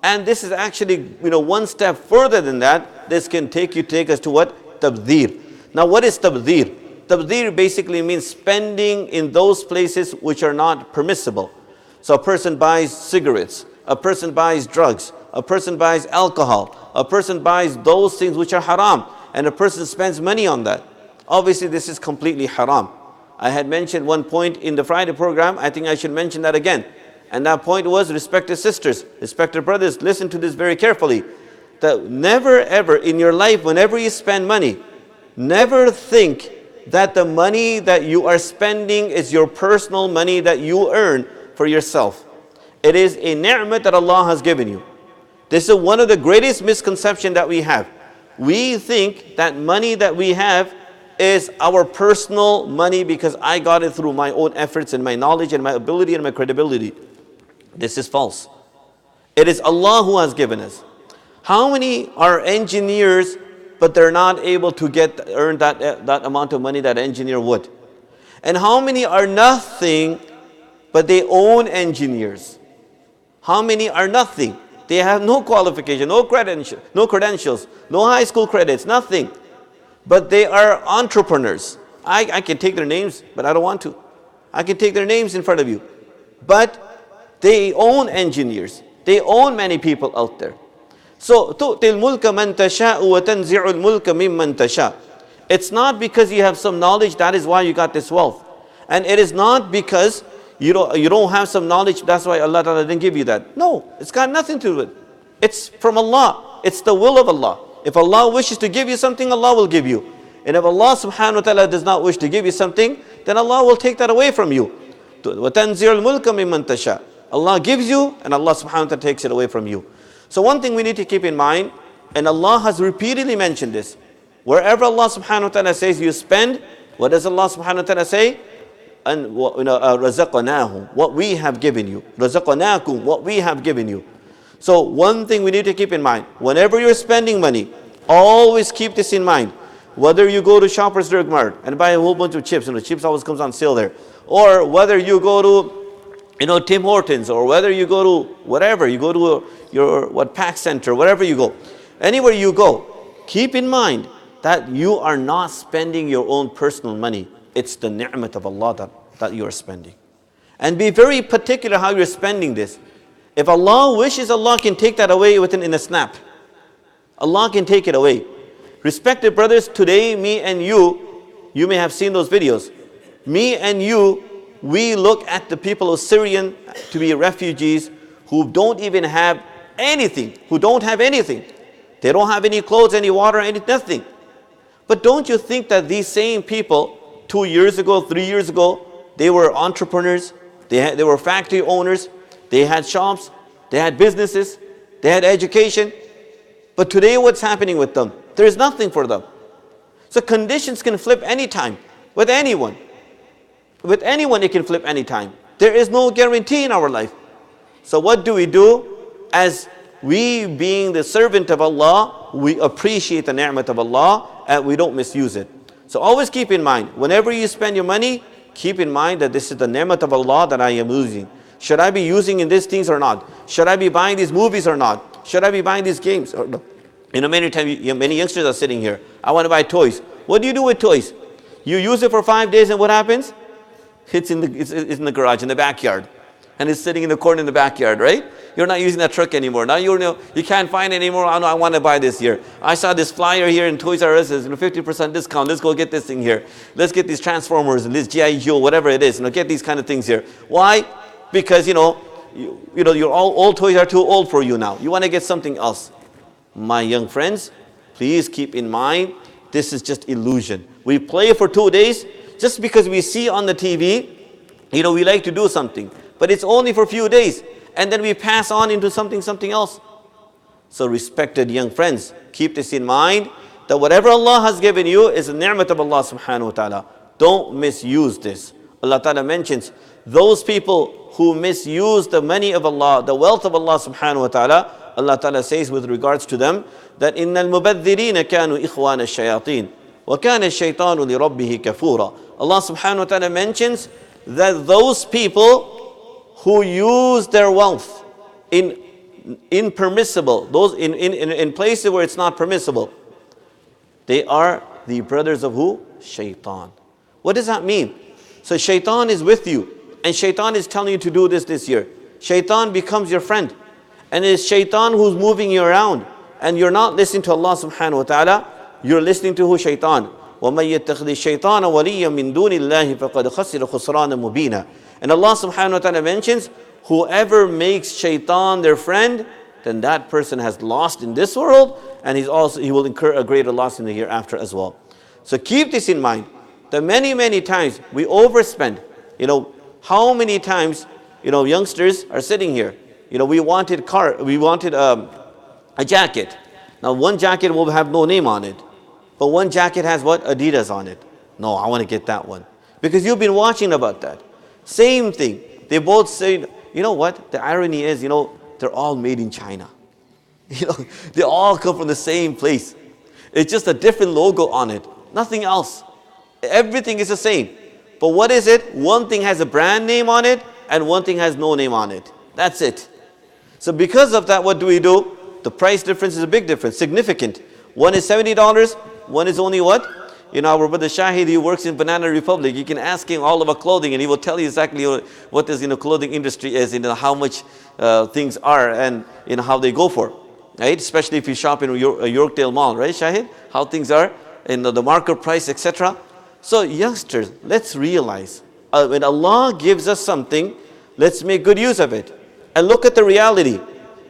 And this is actually, one step further than that. This can take us to what? Tabzir. Now what is tabzir? Tabzir basically means spending in those places which are not permissible. So a person buys cigarettes, a person buys drugs, a person buys alcohol, a person buys those things which are haram, and a person spends money on that. Obviously this is completely haram. I had mentioned one point in the Friday program, I think I should mention that again. And that point was, respected sisters, respected brothers, listen to this very carefully. That never ever in your life, whenever you spend money, never think that the money that you are spending is your personal money that you earn for yourself. It is a ni'mah that Allah has given you. This is one of the greatest misconceptions that we have. We think that money that we have is our personal money because I got it through my own efforts and my knowledge and my ability and my credibility. This is false. It is Allah who has given us. How many are engineers but they're not able to earn that amount of money that an engineer would? And how many are nothing but they own engineers? How many are nothing? They have no qualification, no credentials, no high school credits, nothing. But they are entrepreneurs. I can take their names, but I don't want to. I can take their names in front of you. But they own engineers. They own many people out there. So, تُؤْتِ الْمُلْكَ مَنْ تَشَاءُ وَتَنْزِعُ الْمُلْكَ مِمَّنْ تَشَاءُ. It's not because you have some knowledge, that is why you got this wealth. And it is not because you don't have some knowledge, that's why Allah Ta'ala didn't give you that. No, it's got nothing to do with it. It's from Allah. It's the will of Allah. If Allah wishes to give you something, Allah will give you. And if Allah subhanahu wa ta'ala does not wish to give you something, then Allah will take that away from you. وَتَنْزِعُ الْمُلْكَ مِمَّنْ تَشَاءُ. Allah gives you and Allah subhanahu wa ta'ala takes it away from you. So one thing we need to keep in mind, and Allah has repeatedly mentioned this, wherever Allah subhanahu wa ta'ala says you spend, what does Allah subhanahu wa ta'ala say? And رَزَقَنَاهُمْ, what we have given you. رَزَقَنَاكُمْ, what we have given you. So one thing we need to keep in mind, whenever you're spending money, always keep this in mind. Whether you go to Shoppers Drug Mart and buy a whole bunch of chips, and the chips always comes on sale there, or whether you go to Tim Hortons, or whether you go to whatever, you go to your Pack Center, wherever you go, anywhere you go, keep in mind that you are not spending your own personal money. It's the ni'mat of Allah that you are spending. And be very particular how you're spending this. If Allah wishes, Allah can take that away in a snap. Allah can take it away. Respected brothers, today me and you may have seen those videos. Me and you, we look at the people of Syrian to be refugees who don't even have anything, who don't have anything. They don't have any clothes, any water, nothing. But don't you think that these same people, 2 years ago, 3 years ago, they were entrepreneurs, they were factory owners, they had shops, they had businesses, they had education. But today what's happening with them? There is nothing for them. So conditions can flip anytime, with anyone. With anyone it can flip anytime. There is no guarantee in our life. So what do? As we being the servant of Allah, we appreciate the ni'mat of Allah and we don't misuse it. So always keep in mind, whenever you spend your money, keep in mind that this is the ni'mat of Allah that I am using. Should I be using in these things or not? Should I be buying these movies or not? Should I be buying these games or not? Many youngsters are sitting here. I want to buy toys. What do you do with toys? You use it for 5 days and what happens? It's in the garage, in the backyard. And it's sitting in the corner in the backyard, right? You're not using that truck anymore. Now you can't find it anymore. Oh, no, I want to buy this here. I saw this flyer here in Toys R Us. It's 50% discount. Let's go get this thing here. Let's get these Transformers and this G.I. Joe, whatever it is. Get these kind of things here. Why? Because, your old toys are too old for you now. You want to get something else. My young friends, please keep in mind, this is just illusion. We play for 2 days just because we see on the TV, we like to do something. But it's only for a few days. And then we pass on into something else. So respected young friends, keep this in mind, that whatever Allah has given you is a ni'mat of Allah subhanahu wa ta'ala. Don't misuse this. Allah ta'ala mentions those people who misuse the money of Allah, the wealth of Allah subhanahu wa ta'ala. Allah ta'ala says with regards to them that إِنَّ الْمُبَذِّرِينَ كَانُوا إِخْوَانَ الشَّيَاطِينَ وَكَانَ الشَّيْطَانُ لِرَبِّهِ كَفُورًا. Allah subhanahu wa ta'ala mentions that those people who use their wealth in impermissible, those in places where it's not permissible, they are the brothers of who? Shaitan. What does that mean? So shaitan is with you. and shaitan is telling you to do this year. Shaitan becomes your friend. And it's shaitan who's moving you around. And you're not listening to Allah subhanahu wa ta'ala. You're listening to who? Shaitan. وَمَن يَتَّخِذِ الشَّيْطَانَ وَلِيًّا مِن دُونِ اللَّهِ فَقَدْ خَسِرَ خُسْرَانًا مُبِينًا. And Allah subhanahu wa ta'ala mentions, whoever makes shaitan their friend, then that person has lost in this world, and he will incur a greater loss in the hereafter as well. So keep this in mind, that many times we overspend. How many times, youngsters are sitting here. We wanted a jacket. Now one jacket will have no name on it, but one jacket has what? Adidas on it. No, I want to get that one. Because you've been watching about that. Same thing. They both say, you know what? The irony is, they're all made in China. They all come from the same place. It's just a different logo on it. Nothing else. Everything is the same. But what is it? One thing has a brand name on it, and one thing has no name on it. That's it. So because of that, what do? The price difference is a big difference, significant. One is $70, one is only what? Our brother Shahid, he works in Banana Republic. You can ask him all about clothing, and he will tell you exactly what this clothing industry is, how much things are, and how they go for, right? Especially if you shop in Yorkdale Mall, right, Shahid? How things are, the market price, etc. So youngsters, let's realize, when Allah gives us something, let's make good use of it. And look at the reality.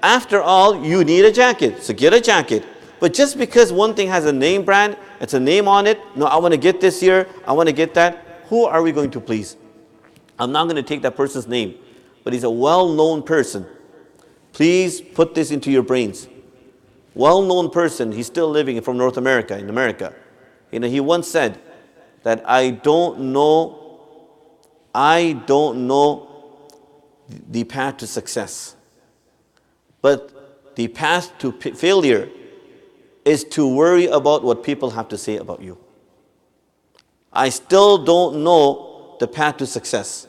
After all, you need a jacket, so get a jacket. But just because one thing has a name brand, it's a name on it, no, I want to get this here, I want to get that, who are we going to please? I'm not going to take that person's name, but he's a well-known person. Please put this into your brains. Well-known person, he's still living from North America, in America. He once said that I don't know the path to success, but the path to failure is to worry about what people have to say about you. I still don't know the path to success,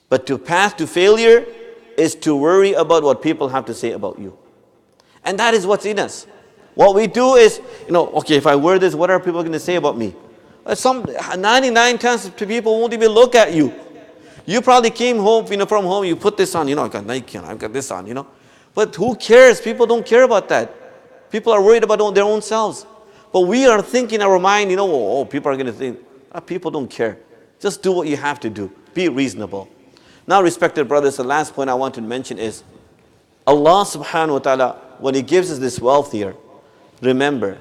but the path to failure is to worry about what people have to say about you. And that is what's in us. What we do is, okay, if I wear this, what are people going to say about me? 99 times people won't even look at you. You probably came home, from home, you put this on, I've got Nike on, I've got this on, But who cares? People don't care about that. People are worried about their own selves. But we are thinking in our mind, people are going to think, people don't care. Just do what you have to do. Be reasonable. Now, respected brothers, the last point I want to mention is, Allah subhanahu wa ta'ala, when He gives us this wealth here, remember,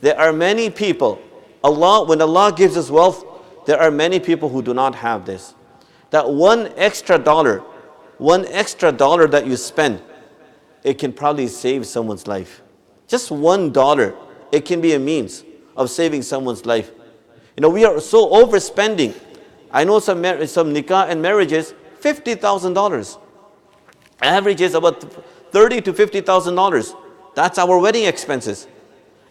there are many people, when Allah gives us wealth, there are many people who do not have this. That one extra dollar that you spend, it can probably save someone's life. Just $1, it can be a means of saving someone's life. We are so overspending. I know some nikah and marriages, $50,000. Average is about $30,000 to $50,000. That's our wedding expenses.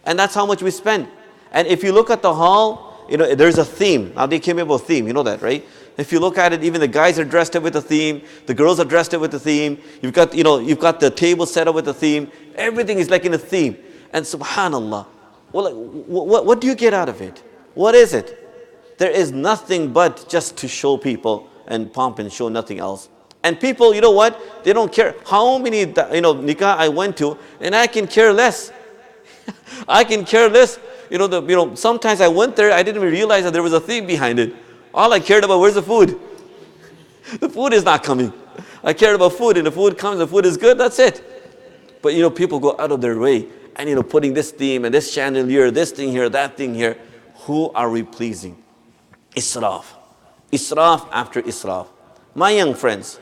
And that's how much we spend. And if you look at the hall, there's a theme. Now they came up with a theme, you know that, right? If you look at it, even the guys are dressed up with a theme, the girls are dressed up with a theme. You've got the table set up with a theme. Everything is like in a theme. And subhanallah, what do you get out of it? What is it? There is nothing but just to show people and pomp and show, nothing else. And people, they don't care how many nikah I went to, and I can care less. I can care less. Sometimes I went there, I didn't even realize that there was a theme behind it. All I cared about, where's the food? The food is not coming. I cared about food, and the food comes, the food is good, that's it. But people go out of their way, and putting this theme and this chandelier, this thing here, that thing here. Who are we pleasing? Israf. Israf after israf. My young friends,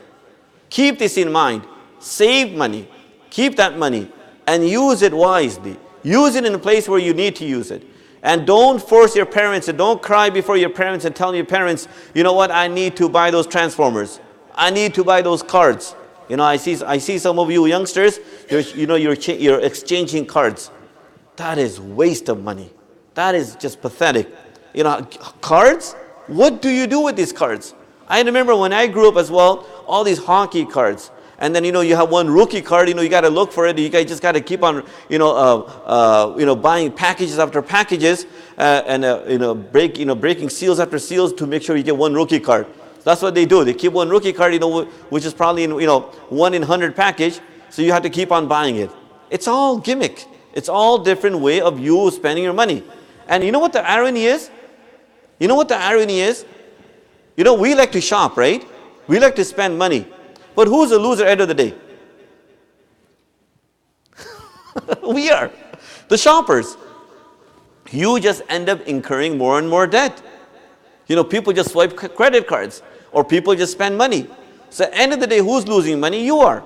keep this in mind. Save money. Keep that money and use it wisely. Use it in a place where you need to use it. And don't force your parents, and don't cry before your parents and tell your parents, you know what, I need to buy those transformers. I need to buy those cards. I see some of you youngsters, you're exchanging cards. That is waste of money. That is just pathetic. Cards? What do you do with these cards? I remember when I grew up as well, all these hockey cards. And then, you have one rookie card, you got to look for it. You guys just got to keep on, buying packages after packages, breaking seals after seals to make sure you get one rookie card. That's what they do. They keep one rookie card, which is probably in, 1 in 100 package. So you have to keep on buying it. It's all gimmick. It's all different way of you spending your money. And you know what the irony is? You know what the irony is? We like to shop, right? We like to spend money. But who's the loser at the end of the day? We are. The shoppers. You just end up incurring more and more debt. People just swipe credit cards. Or people just spend money. So at the end of the day, who's losing money? You are.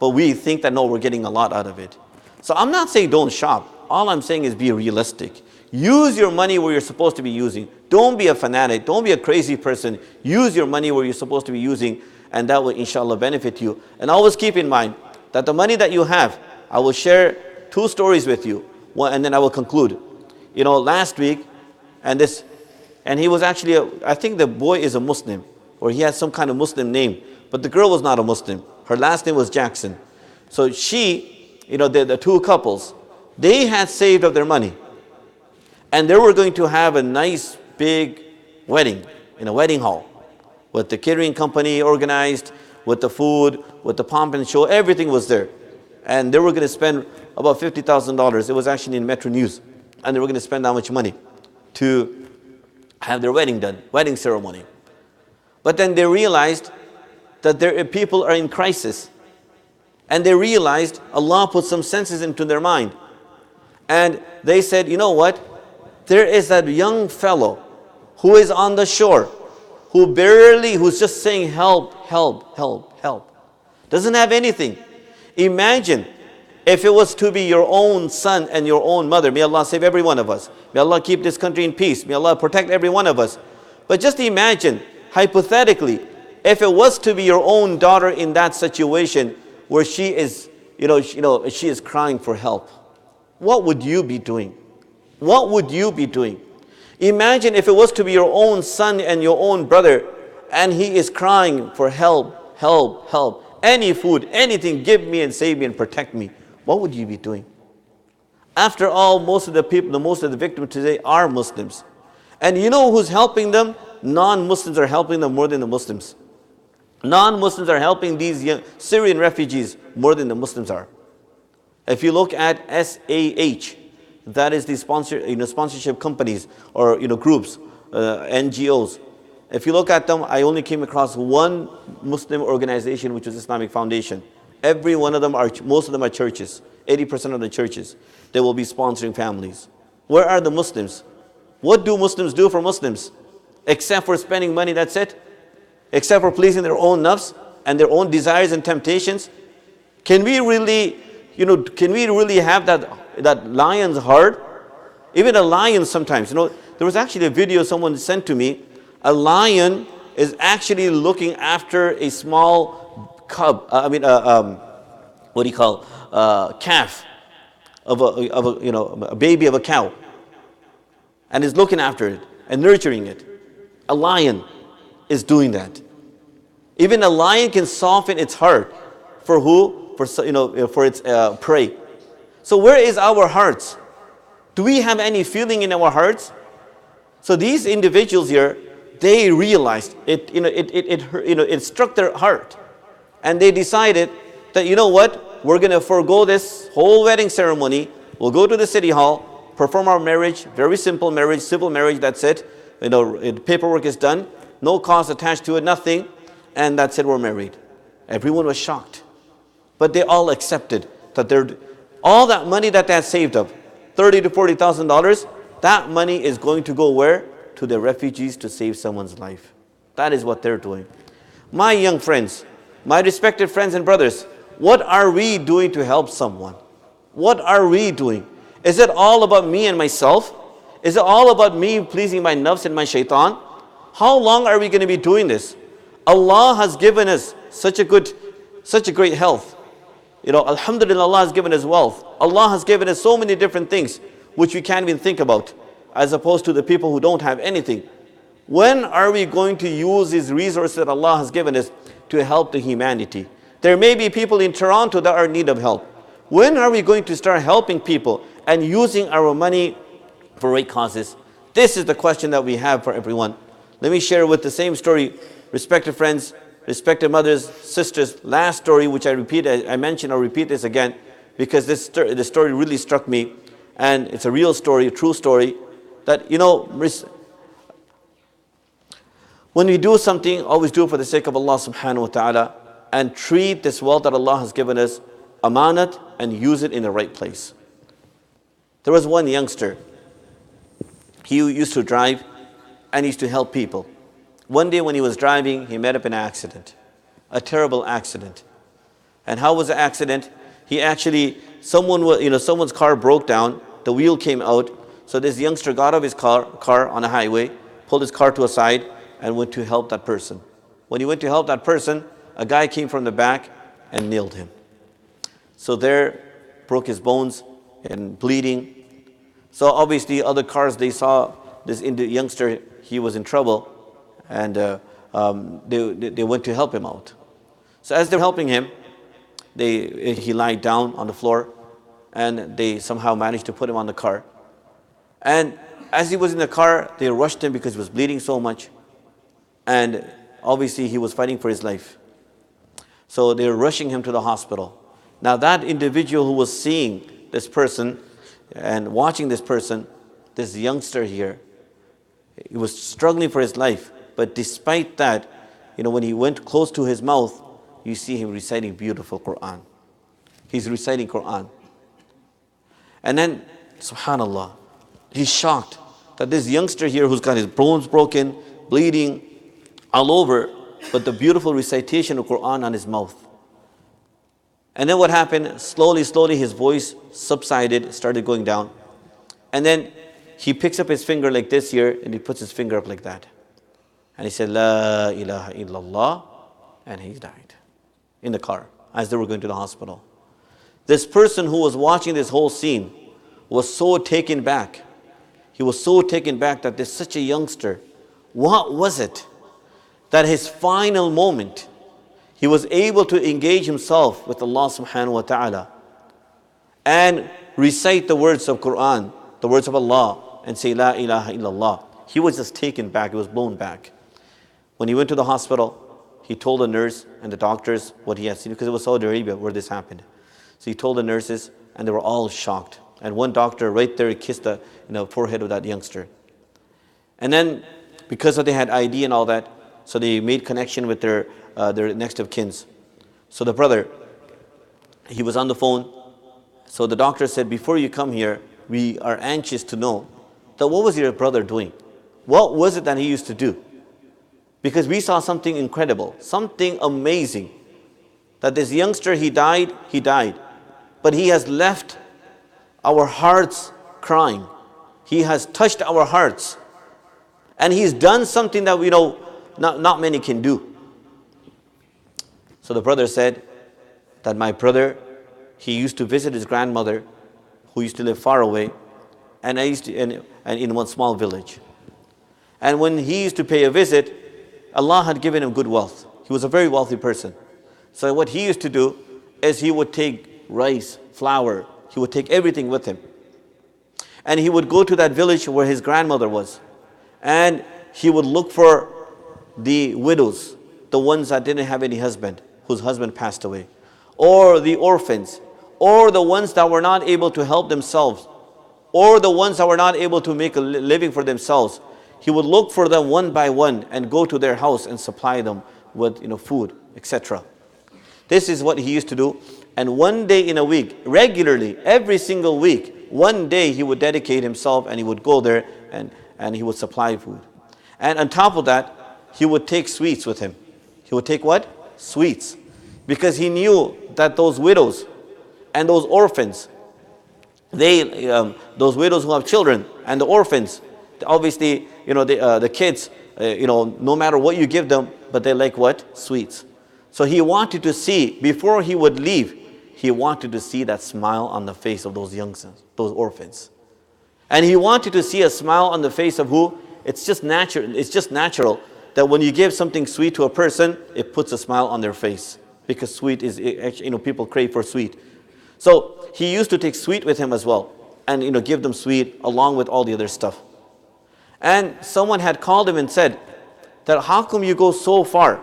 But we think that, no, we're getting a lot out of it. So I'm not saying don't shop. All I'm saying is be realistic. Use your money where you're supposed to be using. Don't be a fanatic. Don't be a crazy person. Use your money where you're supposed to be using, and that will inshallah benefit you. And always keep in mind that the money that you have, I will share 2 stories with you, and then I will conclude. Last week, and he was actually, I think the boy is a Muslim, or he has some kind of Muslim name, but the girl was not a Muslim. Her last name was Jackson. So she, the 2 couples, they had saved up their money. And they were going to have a nice big wedding in a wedding hall with the catering company organized, with the food, with the pomp and show, everything was there. And they were going to spend about $50,000. It was actually in Metro News. And they were going to spend that much money to have their wedding done, wedding ceremony. But then they realized that people are in crisis. And they realized Allah put some senses into their mind. And they said, you know what? There is that young fellow who is on the shore, who's just saying help, help, help, help. Doesn't have anything. Imagine if it was to be your own son and your own mother. May Allah save every one of us. May Allah keep this country in peace. May Allah protect every one of us. But just imagine, hypothetically, if it was to be your own daughter in that situation where she is, she is crying for help. What would you be doing? What would you be doing? Imagine if it was to be your own son and your own brother, and he is crying for help, help, help. Any food, anything, give me and save me and protect me. What would you be doing? After all, most of the victims today are Muslims. And you know who's helping them? Non-Muslims are helping them more than the Muslims. Non-Muslims are helping these young Syrian refugees more than the Muslims are. If you look at SAH, that is the sponsorship companies or groups, NGOs. If you look at them, I only came across one Muslim organization, which was Islamic Foundation. Every one of them most of them are churches. 80% of the churches, they will be sponsoring families. Where are the Muslims? What do Muslims do for Muslims? Except for spending money, that's it? Except for pleasing their own nafs and their own desires and temptations? Can we really have that lion's heart? Even a lion sometimes, there was actually a video someone sent to me. A lion is actually looking after a small cub, calf of a baby of a cow, and is looking after it and nurturing it. A lion is doing that. Even a lion can soften its heart for who? For its prey. So where is our hearts? Do we have any feeling in our hearts? So these individuals here, they realized it struck their heart, and they decided that we're going to forego this whole wedding ceremony. We'll go to the city hall, perform our marriage, very simple marriage, civil marriage. That's it. Paperwork is done, no cost attached to it, nothing, and that's it. We're married. Everyone was shocked, but they all accepted that all that money that they had saved up, $30,000 to $40,000, that money is going to go where? To the refugees, to save someone's life. That is what they're doing. My young friends, my respected friends and brothers, what are we doing to help someone? What are we doing? Is it all about me and myself? Is it all about me pleasing my nafs and my shaitan? How long are we going to be doing this? Allah has given us such a great health. Alhamdulillah, Allah has given us wealth. Allah has given us so many different things which we can't even think about, as opposed to the people who don't have anything. When are we going to use these resources that Allah has given us to help the humanity? There may be people in Toronto that are in need of help. When are we going to start helping people and using our money for right causes? This is the question that we have for everyone. Let me share with the same story Respected friends, respected mothers, sisters, last story which I mentioned, I'll repeat this again because this story really struck me, and it's a real story, a true story, that when we do something, always do it for the sake of Allah subhanahu wa ta'ala, and treat this wealth that Allah has given us amanat and use it in the right place. There was one youngster. He used to drive and he used to help people. One day when he was driving, he met up in an accident, a terrible accident. And how was the accident? Someone's car broke down, the wheel came out, so this youngster got out of his car on a highway, pulled his car to a side, and went to help that person. When he went to help that person, a guy came from the back and nailed him. So there, broke his bones and bleeding. So obviously other cars, they saw this youngster, he was in trouble, and they went to help him out. So as they're helping him, he lied down on the floor, and they somehow managed to put him on the car. And as he was in the car, they rushed him because he was bleeding so much, and obviously he was fighting for his life. So they were rushing him to the hospital. Now that individual who was seeing this person and watching this person, this youngster here, he was struggling for his life. But despite that, when he went close to his mouth, you see him reciting beautiful Quran. He's reciting Quran. And then, subhanallah, he's shocked that this youngster here who's got his bones broken, bleeding all over, but the beautiful recitation of Quran on his mouth. And then what happened? Slowly, his voice subsided, started going down. And then he picks up his finger like this here, and he puts his finger up like that. And he said, La ilaha illallah, and he died in the car as they were going to the hospital. This person who was watching this whole scene was so taken back. He was so taken back that there's such a youngster. What was it that his final moment, he was able to engage himself with Allah subhanahu wa ta'ala and recite the words of Quran, the words of Allah, and say La ilaha illallah. He was just taken back, he was blown back. When he went to the hospital, he told the nurse and the doctors what he had seen, because it was Saudi Arabia where this happened. So he told the nurses, and they were all shocked. And one doctor right there kissed the forehead of that youngster. And then, because they had ID and all that, so they made connection with their next of kins. So the brother, he was on the phone. So the doctor said, before you come here, we are anxious to know that what was your brother doing? What was it that he used to do? Because we saw something incredible, something amazing. That this youngster, he died. But he has left our hearts crying. He has touched our hearts. And he's done something that not many can do. So the brother said that my brother, he used to visit his grandmother, who used to live far away, and in one small village. And when he used to pay a visit, Allah had given him good wealth. He was a very wealthy person. So what he used to do is he would take rice, flour, he would take everything with him. And he would go to that village where his grandmother was. And he would look for the widows, the ones that didn't have any husband, whose husband passed away, or the orphans, or the ones that were not able to help themselves, or the ones that were not able to make a living for themselves. He would look for them one by one and go to their house and supply them with food, etc. This is what he used to do. And one day in a week, regularly, every single week, one day he would dedicate himself and he would go there and he would supply food. And on top of that, he would take sweets with him. He would take what? Sweets. Because he knew that those widows and those orphans, those widows who have children and the orphans, obviously, the kids, no matter what you give them, but they like what? Sweets. So he wanted to see, before he would leave, he wanted to see that smile on the face of those youngsters, those orphans. And he wanted to see a smile on the face of who? It's just natural that when you give something sweet to a person, it puts a smile on their face. Because sweet is, people crave for sweet. So he used to take sweet with him as well. And, give them sweet along with all the other stuff. And someone had called him and said that how come you go so far?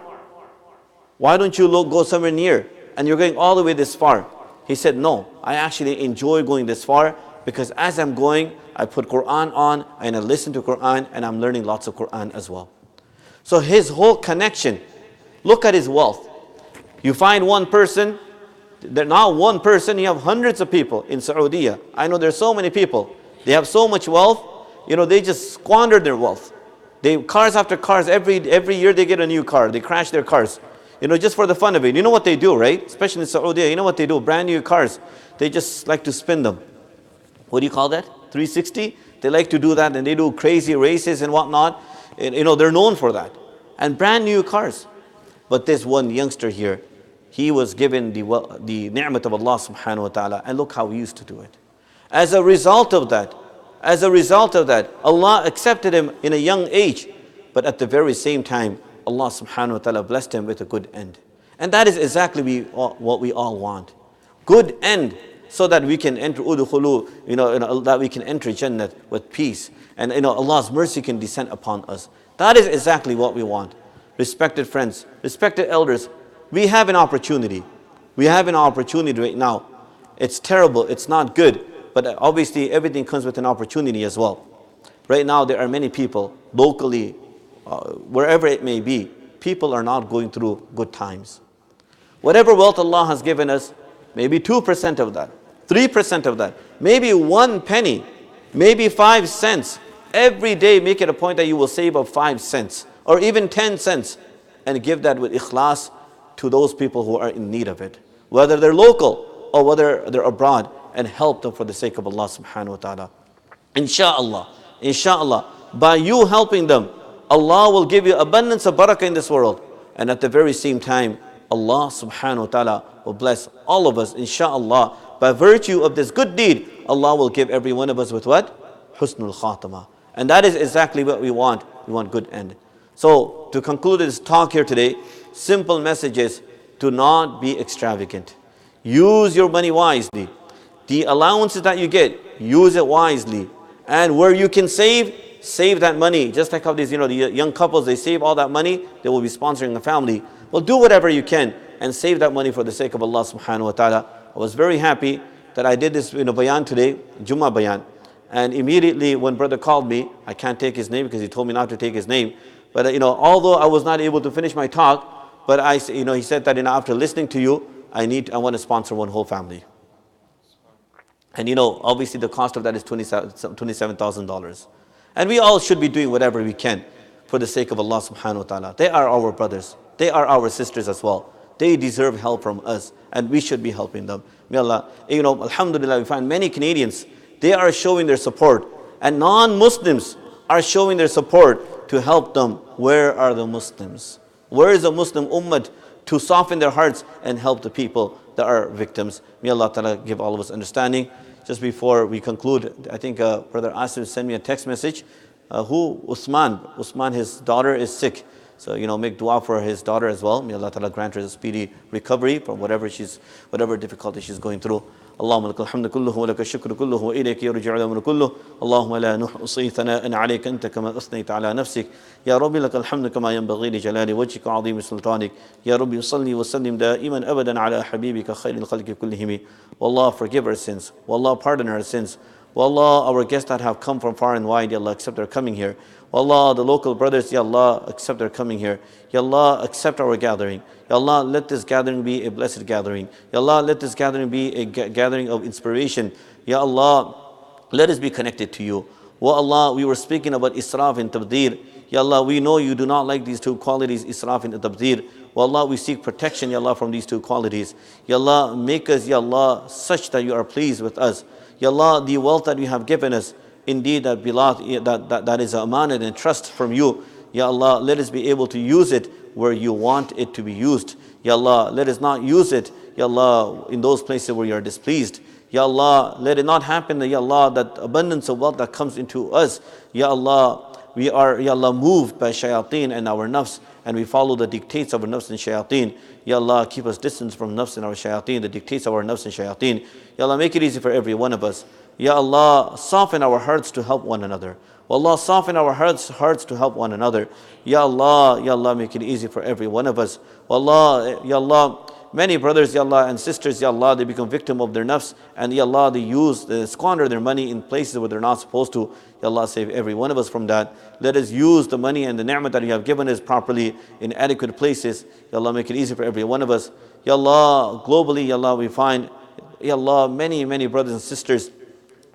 Why don't you go somewhere near? And you're going all the way this far. He said, no, I actually enjoy going this far because as I'm going, I put Quran on and I listen to Quran and I'm learning lots of Quran as well. So his whole connection, look at his wealth. You find one person, not one person, you have hundreds of people in Saudi. I know there's so many people. They have so much wealth, they just squander their wealth. Cars after cars, every year they get a new car. They crash their cars. Just for the fun of it. You know what they do, right? Especially in Saudi, you know what they do? Brand new cars. They just like to spin them. What do you call that? 360? They like to do that and they do crazy races and whatnot. They're known for that. And brand new cars. But this one youngster here, he was given the ni'mat of Allah subhanahu wa ta'ala. And look how he used to do it. As a result of that, Allah accepted him in a young age. But at the very same time, Allah subhanahu wa ta'ala blessed him with a good end. And that is exactly what we all want. Good end, so that we can enter udkhulu, that we can enter Jannah with peace. And Allah's mercy can descend upon us. That is exactly what we want. Respected friends, respected elders, we have an opportunity. We have an opportunity right now. It's terrible, it's not good, but obviously everything comes with an opportunity as well. Right now there are many people locally, wherever it may be, people are not going through good times. Whatever wealth Allah has given us, maybe 2% of that, 3% of that, maybe 1 penny, maybe 5 cents. Every day make it a point that you will save up 5 cents or even 10 cents and give that with ikhlas to those people who are in need of it. Whether they're local or whether they're abroad, and help them for the sake of Allah subhanahu wa ta'ala. Inshallah, by you helping them, Allah will give you abundance of barakah in this world. And at the very same time, Allah subhanahu wa ta'ala will bless all of us, inshallah. By virtue of this good deed, Allah will give every one of us with what? Husnul khatamah. And that is exactly what we want. We want good end. So, to conclude this talk here today, simple message is, do not be extravagant. Use your money wisely. The allowances that you get, use it wisely. And where you can save that money. Just like how these, the young couples, they save all that money, they will be sponsoring a family. Well, do whatever you can and save that money for the sake of Allah subhanahu wa ta'ala. I was very happy that I did this bayan today, Jummah bayan. And immediately when brother called me, I can't take his name because he told me not to take his name. But although I was not able to finish my talk, but he said that after listening to you, I want to sponsor one whole family. And obviously the cost of that is $27,000. And we all should be doing whatever we can for the sake of Allah subhanahu wa ta'ala. They are our brothers. They are our sisters as well. They deserve help from us and we should be helping them. May Allah, alhamdulillah, we find many Canadians, they are showing their support. And non-Muslims are showing their support to help them. Where are the Muslims? Where is the Muslim ummah to soften their hearts and help the people that are victims? May Allah ta'ala give all of us understanding. Just before we conclude, I think Brother Asim sent me a text message. Usman, his daughter is sick. So, make dua for his daughter as well. May Allah ta'ala grant her a speedy recovery from whatever difficulty she's going through. اللهم لك الحمد كله ولك الشكر كله وإليك يرجع الأمر كله اللهم لا نحصي ثناء عليك أنت كما أثنيت على نفسك يا رب لك الحمد كما ينبغي لجلال وجهك وعظيم سلطانك يا رب صلي وسلم دائما أبدا على حبيبك خير الخلق كلهم. Wallah, forgive our sins. Wallah, pardon our sins. Wallah, our guests that have come from far and wide, Ya Allah, accept their coming here. Wallah, the local brothers, Ya Allah, accept their coming here. Ya Allah, accept our gathering. Ya Allah, let this gathering be a blessed gathering. Ya Allah, let this gathering be a gathering of inspiration. Ya Allah, let us be connected to you. Wa Allah, we were speaking about Israf and Tabzir. Ya Allah, we know you do not like these two qualities, Israf and Tabzir. Wa Allah, we seek protection, Ya Allah, from these two qualities. Ya Allah, make us, Ya Allah, such that you are pleased with us. Ya Allah, the wealth that you have given us, indeed that is a amanah and trust from you. Ya Allah, let us be able to use it where you want it to be used. Ya Allah, let us not use it, Ya Allah, in those places where you are displeased. Ya Allah, let it not happen, Ya Allah, that abundance of wealth that comes into us, Ya Allah, we are, Ya Allah, moved by shayateen and our nafs, and we follow the dictates of our nafs and shayateen. Ya Allah, keep us distant from nafs and our shayateen, the dictates of our nafs and shayateen. Ya Allah, make it easy for every one of us. Ya Allah, soften our hearts to help one another. Oh Allah, soften our hearts to help one another. Ya Allah, make it easy for every one of us. Oh Allah, Ya Allah, many brothers, Ya Allah, and sisters, Ya Allah, they become victim of their nafs, and Ya Allah, they squander their money in places where they're not supposed to. Ya Allah, save every one of us from that. Let us use the money and the ni'mah that you have given us properly in adequate places. Ya Allah, make it easy for every one of us. Ya Allah, globally, Ya Allah, we find, Ya Allah, many brothers and sisters,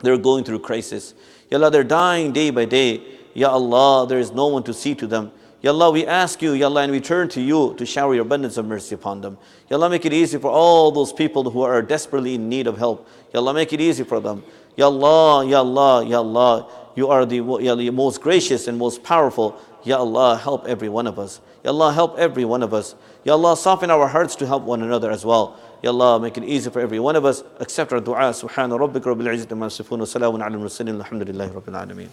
they're going through crisis. Ya Allah, they're dying day by day. Ya Allah, there is no one to see to them. Ya Allah, we ask you, Ya Allah, and we turn to you to shower your abundance of mercy upon them. Ya Allah, make it easy for all those people who are desperately in need of help. Ya Allah, make it easy for them. Ya Allah, Ya Allah, Ya Allah, you are the most gracious and most powerful. Ya Allah, help every one of us. Ya Allah, help every one of us. Ya Allah, soften our hearts to help one another as well. Ya Allah, make it easy for every one of us. Accept our dua. Subhana rabbika rabbil izzati amma yasifun wa salamun ala al-mursalin. Alhamdulillahi rabbil alameen.